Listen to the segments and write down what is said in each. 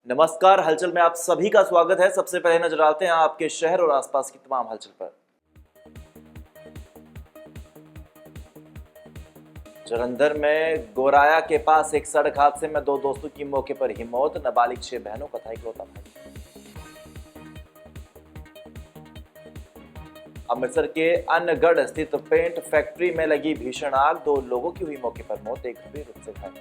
नमस्कार, हलचल में आप सभी का स्वागत है। सबसे पहले नजर डालते हैं आपके शहर और आसपास की तमाम हलचल पर। जालंधर में गोराया के पास एक सड़क हादसे में दो दोस्तों की मौके पर ही मौत, नाबालिग 6 बहनों का था इकलौता भाई। अमृतसर के अनगढ़ स्थित पेंट फैक्ट्री में लगी भीषण आग, 2 लोगों की हुई मौके पर मौत, एक गंभीर रूप से घायल।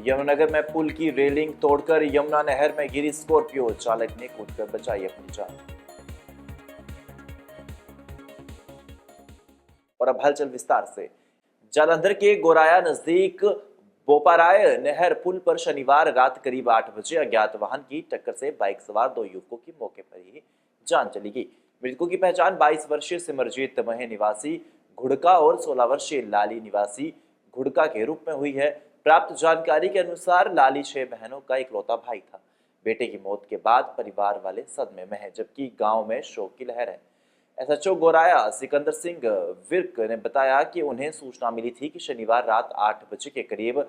यमुनानगर में पुल की रेलिंग तोड़कर यमुना नहर में गिरी स्कॉर्पियो, चालक ने कूदकर बचाई अपनी जान। और अब हलचल विस्तार से। जालंधर के गोराया नजदीक बोपाराय नहर पुल पर शनिवार रात करीब 8 बजे अज्ञात वाहन की टक्कर से बाइक सवार 2 युवकों की मौके पर ही जान चली गई। मृतकों की पहचान 22 वर्षीय सिमरजीत महे निवासी घुड़का और 16 वर्षीय लाली निवासी घुड़का के रूप में हुई है। प्राप्त जानकारी के अनुसार लाली 6 बहनों का इकलौता भाई था। बेटे की मौत के बाद परिवार वाले सदमे में हैं, जबकि गांव में शोक की लहर है। एसएचओ गोराया सिकंदर सिंह विर्क ने बताया कि उन्हें सूचना मिली थी कि शनिवार रात 8 बजे के करीब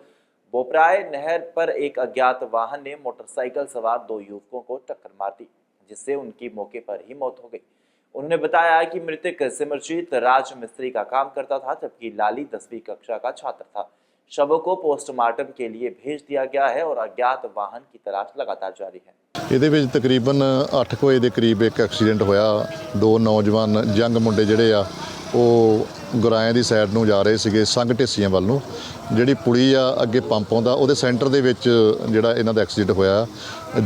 बोपराय नहर पर एक अज्ञात वाहन ने मोटरसाइकिल सवार 2 युवकों को टक्कर मार दी, जिससे उनकी मौके पर ही मौत हो गई। उन्होंने बताया कि मृतक सिमरजीत राज मिस्त्री का काम करता था, जबकि लाली 10वीं कक्षा का छात्र था। शवों को पोस्टमार्टम के लिए भेज दिया गया है और अज्ञात वाहन की तलाश लगातार जारी है। ਇਹਦੇ ਵਿੱਚ ਤਕਰੀਬਨ 8 ਵਜੇ ਦੇ ਕਰੀਬ ਇੱਕ ਐਕਸੀਡੈਂਟ ਹੋਇਆ। 2 ਨੌਜਵਾਨ ਜੰਗ ਮੁੰਡੇ ਜਿਹੜੇ ਆ ਉਹ ਗੁਰਾਇਆਂ ਦੀ ਸਾਈਡ ਨੂੰ ਜਾ ਰਹੇ ਸੀਗੇ ਸੰਘ ਢੇਸੀਆਂ ਵੱਲ ਨੂੰ। ਜਿਹੜੀ ਪੁਲੀ ਆ ਅੱਗੇ ਪੰਪ ਆਉਂਦਾ ਉਹਦੇ ਸੈਂਟਰ ਦੇ ਵਿੱਚ ਜਿਹੜਾ ਇਹਨਾਂ ਦਾ ਐਕਸੀਡੈਂਟ ਹੋਇਆ।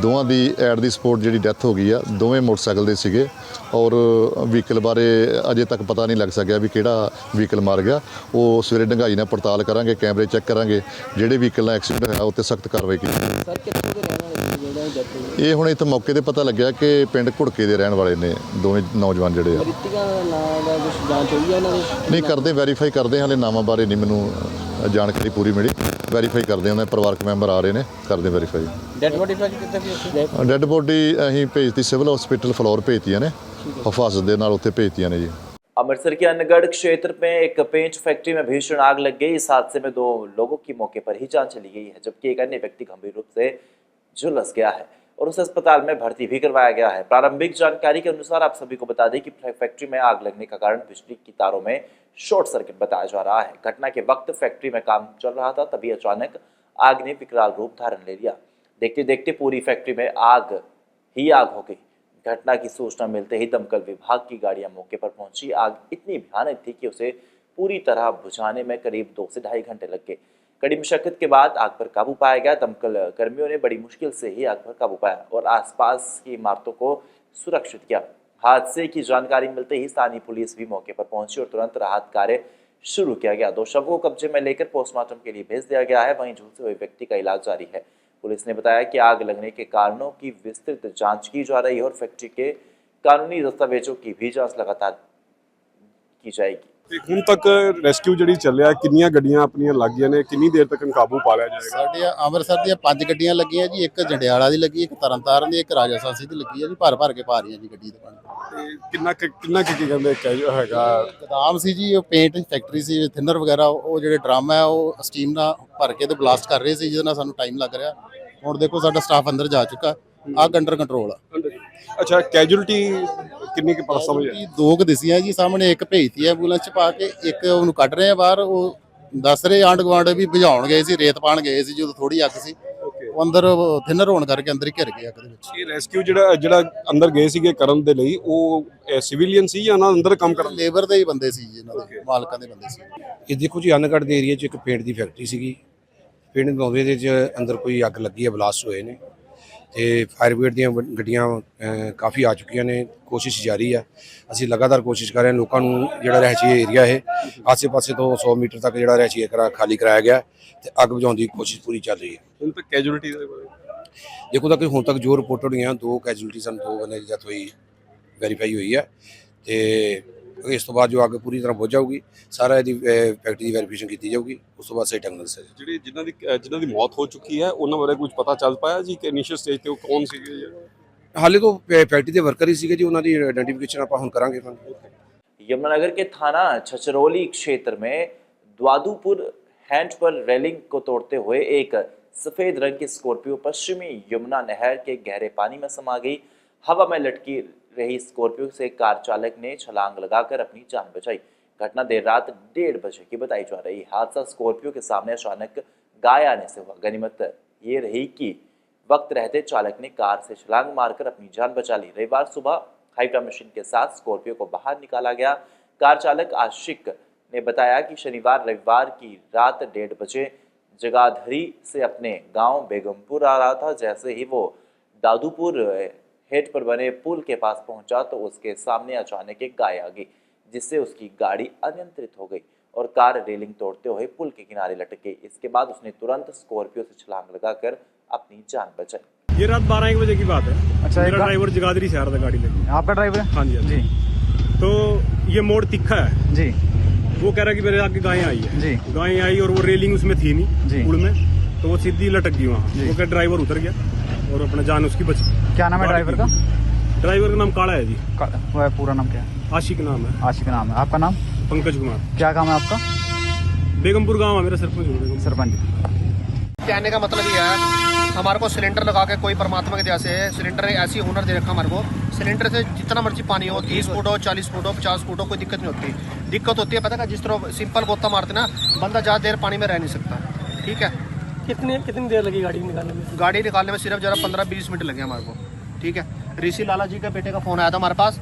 ਦੋਵਾਂ ਦੀ ਐਟ ਦੀ ਸਪੋਟ ਜਿਹੜੀ ਡੈਥ ਹੋ ਗਈ ਆ। ਦੋਵੇਂ ਮੋਟਰਸਾਈਕਲ ਦੇ ਸੀਗੇ ਔਰ ਵਹੀਕਲ ਬਾਰੇ ਅਜੇ ਤੱਕ ਪਤਾ ਨਹੀਂ ਲੱਗ ਸਕਿਆ ਵੀ ਕਿਹੜਾ ਵਹੀਕਲ ਮਾਰ ਗਿਆ। ਉਹ ਸਵੇਰੇ ਡੰਗਾਈ ਨਾਲ ਪੜਤਾਲ ਕਰਾਂਗੇ, ਕੈਮਰੇ ਚੈੱਕ ਕਰਾਂਗੇ। ਜਿਹੜੇ ਵਹੀਕਲ ਨਾਲ ਐਕਸੀਡੈਂਟ ਹੋਇਆ ਉੱਤੇ ਸਖਤ ਕਾਰਵਾਈ ਕੀਤੀ। ਸਰ ਕਿੱਥੋਂ ਦੇ ਰਹਿਣ ਵਾਲੇ ਇਹ ਹੁਣ ਇੱਥੇ ਮੌਕੇ ਤੇ ਪਤਾ ਲੱਗਿਆ ਕਿ ਪਿੰਡ ਘੁੜਕੇ ਦੇ ਰਹਿਣ ਵਾਲੇ ਨੇ ਦੋਵੇਂ ਨੌਜਵਾਨ ਜਿਹੜੇ ਆ। ਮ੍ਰਿਤਕਾਂ ਦਾ ਨਾਮ ਦਾ ਕੁਝ ਜਾਂਚ ਹੋਈ ਹੈ ਇਹਨਾਂ ਦੀ? ਨਹੀਂ ਕਰਦੇ, ਵੈਰੀਫਾਈ ਕਰਦੇ ਹਾਲੇ ਨਾਮਾਂ ਬਾਰੇ ਨਹੀਂ ਮੈਨੂੰ ਜਾਣਕਾਰੀ ਪੂਰੀ ਮਿਲੀ। ਵੈਰੀਫਾਈ ਕਰਦੇ ਉਹਨਾਂ ਦੇ ਪਰਿਵਾਰਕ ਮੈਂਬਰ ਆ ਰਹੇ ਨੇ, ਕਰਦੇ ਵੈਰੀਫਾਈ। ਡੈਡ ਬੋਡੀ ਕਿੱਥੇ ਪਈ? ਡੈਡ ਬੋਡੀ ਅਸੀਂ ਭੇਜਤੀ ਸਿਵਲ ਹਸਪੀਟਲ ਫਲੋਰ ਭੇਜਤੀਆਂ ਨੇ, हिफाजत ਦੇ ਨਾਲ ਉੱਥੇ ਭੇਜਤੀਆਂ ਨੇ ਜੀ। अमृतसर के अनगढ़ क्षेत्र में एक पेंट फैक्ट्री में भीषण आग लग गई। इस हादसे में 2 लोगों की मौके पर ही जान चली गई है, जबकि एक अन्य व्यक्ति गंभीर रूप से झुलस गया है और उसे अस्पताल में भर्ती भी करवाया गया है। प्रारंभिक जानकारी के अनुसार आप सभी को बता दें कि फैक्ट्री में आग लगने का कारण बिजली की तारों में शॉर्ट सर्किट बताया जा रहा है। घटना के वक्त फैक्ट्री में काम चल रहा था, तभी अचानक आग ने विकराल रूप धारण ले लिया। देखते देखते पूरी फैक्ट्री में आग ही आग हो गई। घटना की सूचना मिलते ही दमकल विभाग की गाड़ियां मौके पर पहुंची। आग इतनी भयानक थी कि उसे पूरी तरह बुझाने में करीब 2 से ढाई घंटे लग गए। कड़ी मशक्कत के बाद आग पर काबू पाया गया। दमकल कर्मियों ने बड़ी मुश्किल से ही आग पर काबू पाया और आसपास की इमारतों को सुरक्षित किया। हादसे की जानकारी मिलते ही स्थानीय पुलिस भी मौके पर पहुंची और तुरंत राहत कार्य शुरू किया गया। 2 शवों को कब्जे में लेकर पोस्टमार्टम के लिए भेज दिया गया है। वहीं झुलसे हुए व्यक्ति का इलाज जारी है। पुलिस ने बताया कि आग लगने के कारणों की विस्तृत जांच की जा रही है और फैक्ट्री के कानूनी दस्तावेजों की भी जांच लगातार की जाएगी। ਹੁਣ ਤੱਕ ਰੈਸਕਿਊ ਜਿਹੜੀ ਚੱਲਿਆ, ਕਿੰਨੀਆਂ ਗੱਡੀਆਂ ਆਪਣੀਆਂ ਲੱਗ ਗਈਆਂ ਨੇ, ਕਿੰਨੀ ਦੇਰ ਤੱਕ ਕਾਬੂ ਪਾ ਲਿਆ ਜਾਏਗਾ? ਸਾਡੀਆਂ ਅੰਮ੍ਰਿਤਸਰ ਦੀਆਂ 5 ਗੱਡੀਆਂ ਲੱਗੀਆਂ ਜੀ। ਇੱਕ ਜੰਡਿਆਲਾ ਦੀ ਲੱਗੀ, ਇੱਕ ਤਰਨਤਾਰਨ ਦੀ, ਇੱਕ ਰਾਜਾ ਸਾਂਸੀ ਦੀ ਲੱਗੀ ਹੈ ਜੀ। ਭਰ ਭਰ ਕੇ ਪਾ ਰਹੀਆਂ ਜੀ ਗੱਡੀ ਦੇ ਪਾਣੀ। ਤੇ ਕਿੰਨਾ ਕੀ ਕਹਿੰਦੇ ਹੈਗਾ? ਗੋਦਾਮ ਸੀ ਜੀ, ਉਹ ਪੇਂਟ ਫੈਕਟਰੀ ਸੀ, ਥਿਨਰ ਵਗੈਰਾ। ਉਹ ਜਿਹੜੇ ਡਰਮ ਹੈ ਉਹ ਸਟੀਮ ਨਾਲ ਭਰ ਕੇ ਤੇ ਬਲਾਸਟ ਕਰ ਰਹੇ ਸੀ, ਜਿਹਦੇ ਨਾਲ ਸਾਨੂੰ ਟਾਈਮ ਲੱਗ ਰਿਹਾ। ਹੁਣ ਦੇਖੋ ਸਾਡਾ ਸਟਾਫ ਅੰਦਰ ਜਾ ਚੁੱਕਾ, ਅੱਗ ਅੰਡਰ ਕੰਟਰੋਲ ਆ। ਅੱਛਾ, ਕੈਜੂਅਲਟੀ ਕਿੰਨੀ ਕੁ ਪਰਸਾ ਹੋਈ ਹੈ? 2 ਕੁ ਦਿਸੀਆਂ ਜੀ ਸਾਹਮਣੇ, ਇੱਕ ਭੇਜਤੀ ਹੈ ਐਂਬੂਲੈਂਸ ਚ ਪਾ ਕੇ, ਇੱਕ ਉਹਨੂੰ ਕੱਢ ਰਹੇ ਆ ਬਾਹਰ। ਉਹ ਦੱਸ ਰਹੇ ਆਂਢ ਗੁਆਂਢ ਵੀ ਬੁਝਾਉਣ ਗਏ ਸੀ, ਰੇਤ ਪਾਣ ਗਏ ਸੀ ਜਦੋਂ ਥੋੜੀ ਅੱਗ ਸੀ। ਉਹ ਅੰਦਰ ਥਿਨਰ ਹੋਣ ਕਰਕੇ ਅੰਦਰ ਹੀ ਘਿਰ ਗਏ ਅੱਗ ਦੇ ਵਿੱਚ। ਇਹ ਰੈਸਕਿਊ ਜਿਹੜਾ ਅੰਦਰ ਗਏ ਸੀਗੇ ਕਰਨ ਦੇ ਲਈ, ਉਹ ਸਿਵਿਲੀਅਨ ਸੀ ਜਾਂ ਉਹਨਾਂ ਅੰਦਰ ਕੰਮ ਕਰਨ? ਲੇਬਰ ਦੇ ਹੀ ਬੰਦੇ ਸੀ ਜੀ, ਇਹਨਾਂ ਦੇ ਮਾਲਕਾਂ ਦੇ ਬੰਦੇ ਸੀ। ਇਹ ਦੇਖੋ ਜੀ, ਅਨਗੜ੍ਹ ਦੇ ਏਰੀਆ 'ਚ ਇੱਕ ਪੇਂਟ ਦੀ ਫੈਕਟਰੀ ਸੀਗੀ। ਪਿੰਡ ਨੌਵੇਂ ਦੇ 'ਚ ਅੰਦਰ ਕੋਈ ਅੱਗ ਲੱਗੀ ਹੈ, ਬਲਾਸਟ ਹੋਏ ਨੇ ਤੇ ਫਾਇਰ ਬ੍ਰਿਗੇਡ ਦੀਆਂ ਗੱਡੀਆਂ ਕਾਫੀ ਆ ਚੁੱਕੀਆਂ ਨੇ। ਕੋਸ਼ਿਸ਼ ਜਾਰੀ ਆ, ਅਸੀਂ ਲਗਾਤਾਰ ਕੋਸ਼ਿਸ਼ ਕਰ ਰਹੇ ਹਾਂ। ਲੋਕਾਂ ਨੂੰ ਜਿਹੜਾ ਰਹਿਸ਼ੀ ਏਰੀਆ ਹੈ ਆਸੇ-ਪਾਸੇ ਤੋਂ 100 ਮੀਟਰ ਤੱਕ ਜਿਹੜਾ ਰਹਿਸ਼ੀ ਏਰੀਆ ਖਾਲੀ ਕਰਾਇਆ ਗਿਆ ਤੇ ਅੱਗ ਬੁਝਾਉਣ ਦੀ ਕੋਸ਼ਿਸ਼ ਪੂਰੀ ਚੱਲ ਰਹੀ ਹੈ। ਹੁਣ ਤੱਕ ਕੈਜੂਅਲਟੀ ਦੇ ਬਾਰੇ ਦੇਖੋ ਤਾਂ ਕਿ ਹੁਣ ਤੱਕ ਜੋ ਰਿਪੋਰਟਡ ਹੋਈਆਂ 2 ਕੈਜੂਅਲਟੀ ਸਨ, 2 ਬੰਦੇ ਦੀ ਡੈਥ ਹੋਈ, ਵੈਰੀਫਾਈ ਹੋਈ ਹੈ ਤੇ ਇਸ ਤੋਂ ਬਾਅਦ ਜੋ ਅੱਗ ਪੂਰੀ ਤਰ੍ਹਾਂ ਬੁਝ ਜਾਊਗੀ, ਸਾਰਾ ਇਹਦੀ ਫੈਕਟਰੀ ਦੀ ਵੈਰੀਫਿਕੇਸ਼ਨ ਕੀਤੀ ਜਾਊਗੀ, ਉਸ ਤੋਂ ਬਾਅਦ ਸਹੀ ਢੰਗ ਨਾਲ ਦੱਸਿਆ ਜਾਊਗਾ। ਜਿਹੜੇ ਜਿਨ੍ਹਾਂ ਦੀ ਮੌਤ ਹੋ ਚੁੱਕੀ ਹੈ ਉਹਨਾਂ ਬਾਰੇ ਕੁਝ ਪਤਾ ਚੱਲ ਪਾਇਆ ਜੀ ਕਿ ਇਨੀਸ਼ੀਅਲ ਸਟੇਜ ਤੇ ਉਹ ਕੌਣ ਸੀਗੇ? ਹਾਲੇ ਤੋਂ ਫੈਕਟਰੀ ਦੇ ਵਰਕਰ ਹੀ ਸੀਗੇ ਜੀ, ਉਹਨਾਂ ਦੀ ਆइडेंटिफिकेशन ਆਪਾਂ ਹੁਣ ਕਰਾਂਗੇ। यमुनानगर के थाना छछरौली क्षेत्र में द्वादुपुर हैंड पर रेलिंग को तोड़ते हुए एक सफेद रंग की स्कॉर्पियो पश्चिमी यमुना नहर के गहरे पानी में समा गई। हवा में लटकी रही स्कॉर्पियो से कार चालक ने छलांग लगाकर अपनी जान बचाई। घटना देर रात 1:30 बजे की बताई जा रही। हादसा स्कॉर्पियो के सामने अचानक गाय आने से हुआ। गनीमत ये रही कि वक्त रहते चालक ने कार से छलांग मारकर अपनी जान बचा ली। रविवार सुबह हाइड्रा मशीन के साथ स्कॉर्पियो को बाहर निकाला गया। कार चालक आशिक ने बताया कि शनिवार रविवार की रात 1:30 बजे जगाधरी से अपने गांव बेगमपुर आ रहा था। जैसे ही वो दादूपुर हेड पर बने पुल के पास पहुंचा तो उसके सामने अचानक एक गाय आ गई, जिससे उसकी गाड़ी अनियंत्रित हो गई और कार रेलिंग तोड़ते हुए पुल के किनारे लटक गई। इसके बाद उसने तुरंत स्कॉर्पियो से छलांग लगाकर अपनी जान बचाई। ये रात 12-1 बजे की बात है। अच्छा, मेरा ड्राइवर जगाधरी से आ रहा था गाड़ी लेके। आपका ड्राइवर? हाँ जी, हाँ जी। तो ये मोड़ तिखा है जी। वो कह रहा कि मेरे आगे गाय आई है जी। गाय आई और वो रेलिंग उसमें थी जी। नहीं पुल में, तो वो सीधी लटक गई वहाँ। वो क्या ड्राइवर उतर गया और अपना जान उसकी बच गई। क्या नाम है ड्राइवर का? ड्राइवर का नाम काला है जी। वह पूरा नाम क्या है? आशिक नाम है। आशिक नाम है। आपका नाम? पंकज कुमार। क्या काम है आपका? बेगमपुर गाँव है मेरा, सरपंच हूँ बेगमपुर। सरपंच। कहने का मतलब ये है, हमारे को सिलेंडर लगा के कोई परमात्मा के दया से सिलेंडर ऐसी हुनर दे रखा हमारे को। सिलेंडर से जितना मर्जी पानी हो, 30 फुट हो, 40 फुट हो, 50 फुट हो, कोई दिक्कत नहीं होती। दिक्कत होती है पता है, जिस तरह सिंपल गोता मारते ना, बंदा ज़्यादा देर पानी में रह नहीं सकता। ठीक है। कितनी देर लगी गाड़ी निकालने में? गाड़ी निकालने में सिर्फ जरा 15-20 मिनट लगे हमारे को। ठीक है। ऋषि लाला जी के बेटे का फ़ोन आया था हमारे पास,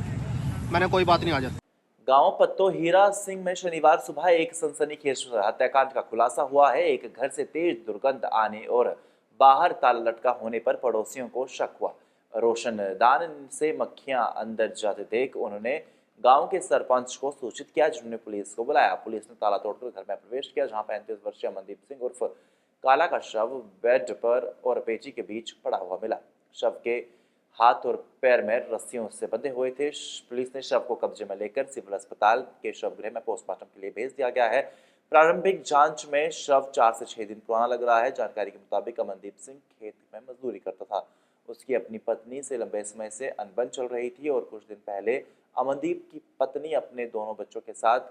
मैंने कोई बात नहीं आ जाती। गांव पत्तो हीरा सिंह में शनिवार सुबह एक सनसनीखेज हत्याकांड का खुलासा हुआ है। एक घर से तेज दुर्गंध आने और बाहर ताला लटका होने पर पड़ोसियों को शक हुआ। रोशनदान से मक्खियां अंदर जाते देख उन्होंने गांव के सरपंच को सूचित किया, जिन्होंने पुलिस को बुलाया। पुलिस ने ताला तोड़कर घर में प्रवेश किया, जहां 35 वर्षीय अमनदीप सिंह उर्फ काला का शव बेड पर और पेची के बीच पड़ा हुआ मिला। शव के हाथ और पैर में रस्सियों से बंधे हुए थे। पुलिस ने शव को कब्जे में लेकर सिविल अस्पताल के शवगृह में पोस्टमार्टम के लिए भेज दिया गया है। प्रारंभिक जांच में शव 4 से 6 दिन पुराना लग रहा है। जानकारी के मुताबिक अमनदीप सिंह खेत में मजदूरी करता था। उसकी अपनी पत्नी से लंबे समय से अनबन चल रही थी और कुछ दिन पहले अमनदीप की पत्नी अपने दोनों बच्चों के साथ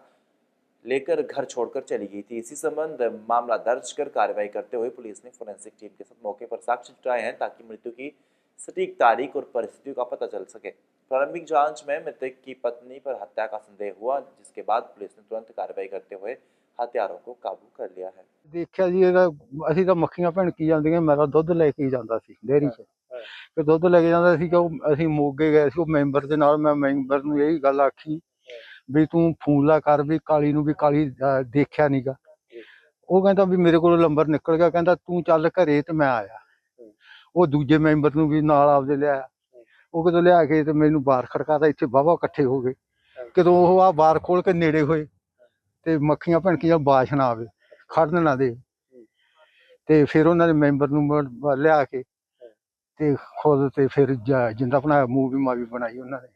लेकर घर छोड़कर चली गई थी। इसी संबंध मामला दर्ज कर कार्रवाई करते हुए पुलिस ने फोरेंसिक टीम के साथ मौके पर साक्ष्य जुटाए हैं, ताकि मृत्यु की सटीक तारीख और परिस्थितियों का पता चल सके। प्रारंभिक जांच में मृतक की पत्नी पर हत्या का संदेह हुआ, जिसके बाद पुलिस ने तुरंत कार्रवाई करते हुए हत्यारों को काबू कर लिया है। ਦੇਖਿਆ ਜੀ ਇਹਦਾ ਅਸੀਂ ਤਾਂ ਮੱਖੀਆਂ ਭਿਣਕੀ ਜਾਂਦੀਆਂ। ਮੈਂ ਤਾਂ ਦੁੱਧ ਲੈ ਕੇ ਹੀ ਜਾਂਦਾ ਸੀ ਡੇਅਰੀ 'ਚ, ਤੇ ਦੁੱਧ ਲੈ ਕੇ ਜਾਂਦਾ ਸੀ ਕਿ ਅਸੀਂ ਮੋਗੇ ਗਏ ਸੀ ਉਹ ਮੈਂਬਰ ਦੇ ਨਾਲ। ਮੈਂ ਮੈਂਬਰ ਨੂੰ ਇਹੀ ਗੱਲ ਆਖੀ ਵੀ ਤੂੰ ਫੋਨ ਲਾ ਕਰ ਵੀ ਕਾਲੀ ਨੂੰ, ਵੀ ਕਾਲੀ ਦੇਖਿਆ ਨੀਗਾ। ਉਹ ਕਹਿੰਦਾ ਵੀ ਮੇਰੇ ਕੋਲ ਨੰਬਰ ਨਿਕਲ ਗਿਆ, ਕਹਿੰਦਾ ਤੂੰ ਚੱਲ ਘਰੇ, ਤੇ ਮੈਂ ਆਇਆ। ਉਹ ਦੂਜੇ ਮੈਂਬਰ ਨੂੰ ਵੀ ਨਾਲ ਆਪਦੇ ਲਿਆਇਆ। ਉਹ ਕਿਤੋਂ ਲਿਆ ਕੇ ਤੇ ਮੈਨੂੰ ਬਾਹਰ ਖੜਕਾਤਾ। ਇੱਥੇ ਵਾਹਵਾ ਇਕੱਠੇ ਹੋ ਗਏ। ਕਿਤੋਂ ਉਹ ਆ ਬਾਹਰ ਖੋਲ ਕੇ ਨੇੜੇ ਹੋਏ ਤੇ ਮੱਖੀਆਂ ਭਿਣਕੀਆਂ, ਬਾਸ਼ ਨਾ ਆਵੇ, ਖੜਨ ਨਾ ਦੇ। ਤੇ ਫਿਰ ਉਹਨਾਂ ਨੇ ਮੈਂਬਰ ਨੂੰ ਲਿਆ ਕੇ ਤੇ ਖੁਦ ਤੇ ਫਿਰ ਜਿੰਦਾ ਬਣਾਇਆ, ਮੂਵੀ ਮਾਵੀ ਬਣਾਈ ਉਹਨਾਂ ਨੇ।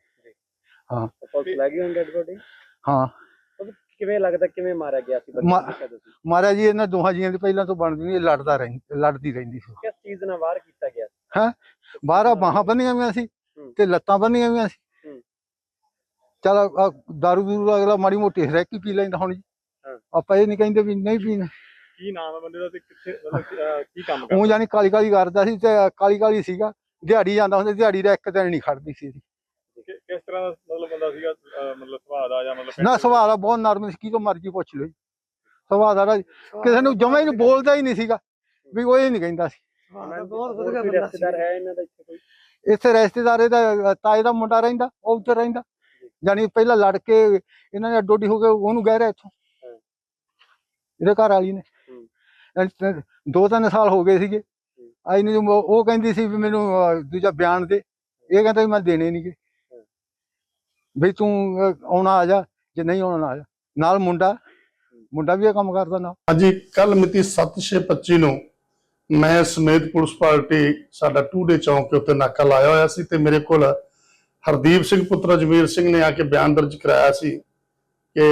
ਹਾਂ, ਪੁਲਿਸ ਲੈ ਗਈ ਹੁਣ ਡੈਡ ਬੋਡੀ? ਹਾਂ। ਕਿਵੇਂ ਲੱਗਦਾ ਕਿਵੇਂ ਮਾਰਿਆ ਗਿਆ ਸੀ? ਮਾਰਿਆ ਜੀ ਇਹਨਾਂ ਦੋਹਾਂ ਜੀਆਂ ਦੀ ਪਹਿਲਾਂ ਤੋਂ ਬਣਦੀ ਨਹੀਂ, ਲੜਦੀ ਰਹਿੰਦੀ ਸੀ। ਕਿਸ ਚੀਜ਼ ਨਾਲ ਵਾਰ ਕੀਤਾ ਗਿਆ? ਹੈਂ, ਬਾਹਰ ਬਾਹਾਂ ਬੰਨੀਆਂ ਹੋਈਆਂ ਸੀ ਤੇ ਲੱਤਾਂ ਬੰਨੀਆਂ ਹੋਈਆਂ ਸੀ। ਚੱਲ ਦਾਰੂ ਦੂਰੂ ਅਗਲਾ ਮਾੜੀ ਮੋਟੀ ਹਰੇਕ ਹੀ ਪੀ ਲੈਂਦਾ ਹੁਣ ਜੀ। ਆਪਾਂ ਇਹ ਨਹੀਂ ਕਹਿੰਦੇ ਵੀ ਨਹੀਂ ਪੀਣਾ। ਕੀ ਨਾਮ ਹੈ ਬੰਦੇ ਦਾ ਤੇ ਕਿੱਥੇ ਕੀ ਕੰਮ ਕਰਦਾ? ਉਹ ਜਾਨੀ ਕਾਲੀ ਕਾਲੀ ਕਰਦਾ ਸੀ ਤੇ ਕਾਲੀ ਕਾਲੀ ਸੀਗਾ। ਦਿਹਾੜੀ ਜਾਂਦਾ ਹੁੰਦਾ, ਦਿਹਾੜੀ ਦਾ ਇੱਕ ਦਿਨ ਨਹੀਂ ਖੜਦੀ ਸੀ। ਕਿਸ ਤਰ੍ਹਾਂ ਦਾ ਮਤਲਬ ਬੰਦਾ ਸੀਗਾ, ਮਤਲਬ ਸੁਭਾਅ ਦਾ ਜਾਂ ਮਤਲਬ? ਨਾ ਸੁਭਾਅ ਦਾ ਬਹੁਤ ਨਰਮ ਸੀ, ਕਿਤੋਂ ਮਰਜ਼ੀ ਪੁੱਛ ਲਓ। ਸੁਭਾਅ ਦਾ ਕਿਸੇ ਨੂੰ ਜਮਾਂ ਹੀ ਬੋਲਦਾ ਹੀ ਨਹੀਂ ਸੀਗਾ, ਵੀ ਉਹ ਇਹ ਨਹੀਂ ਕਹਿੰਦਾ ਸੀ। ਰਿਸ਼ਤੇਦਾਰ ਹੈ ਇਹਨਾਂ ਦਾ ਇੱਥੇ ਕੋਈ? ਇੱਥੇ ਰਿਸ਼ਤੇਦਾਰ ਇਹਦਾ ਤਾਏ ਦਾ ਮੁੰਡਾ ਰਹਿੰਦਾ, ਉਹ ਉੱਧਰ ਰਹਿੰਦਾ। ਜਾਨੀ ਪਹਿਲਾਂ ਲੜ ਕੇ ਇਹਨਾਂ ਨੇ ਡੋਡੀ ਹੋ ਕੇ ਉਹਨੂੰ ਗਹਿ ਰਿਹਾ ਇੱਥੋਂ, ਇਹਦੇ ਘਰ ਵਾਲੀ ਨੇ। 2-3 ਸਾਲ ਹੋ ਗਏ ਸੀਗੇ ਆਈ ਨੂੰ। ਉਹ ਕਹਿੰਦੀ ਸੀ ਵੀ ਮੈਨੂੰ ਦੂਜਾ ਬਿਆਨ ਦੇ, ਇਹ ਕਹਿੰਦਾ ਵੀ ਮੈਂ ਦੇਣੇ ਨਹੀਂ ਗੇ, ਵੀ ਤੂੰ ਆਉਣਾ ਆ ਜਾ, ਜੇ ਨਹੀਂ ਆਉਣਾ ਆ ਜਾ। ਨਾਲ ਮੁੰਡਾ ਵੀ ਇਹ ਕੰਮ ਕਰਦਾ ਨਾਲ। ਹਾਂਜੀ, ਕੱਲ ਮਿਤੀ 7/6/25 ਨੂੰ ਮੈਂ ਸਮੇਤ ਪੁਲਿਸ ਪਾਰਟੀ ਸਾਡਾ ਟੂਡੇ ਚੌਂਕ ਦੇ ਉੱਤੇ ਨਾਕਾ ਲਾਇਆ ਹੋਇਆ ਸੀ ਤੇ ਮੇਰੇ ਕੋਲ ਹਰਦੀਪ ਸਿੰਘ ਪੁੱਤਰ ਅਜਮੇਰ ਸਿੰਘ ਨੇ ਆ ਕੇ ਬਿਆਨ ਦਰਜ ਕਰਾਇਆ ਸੀ ਕਿ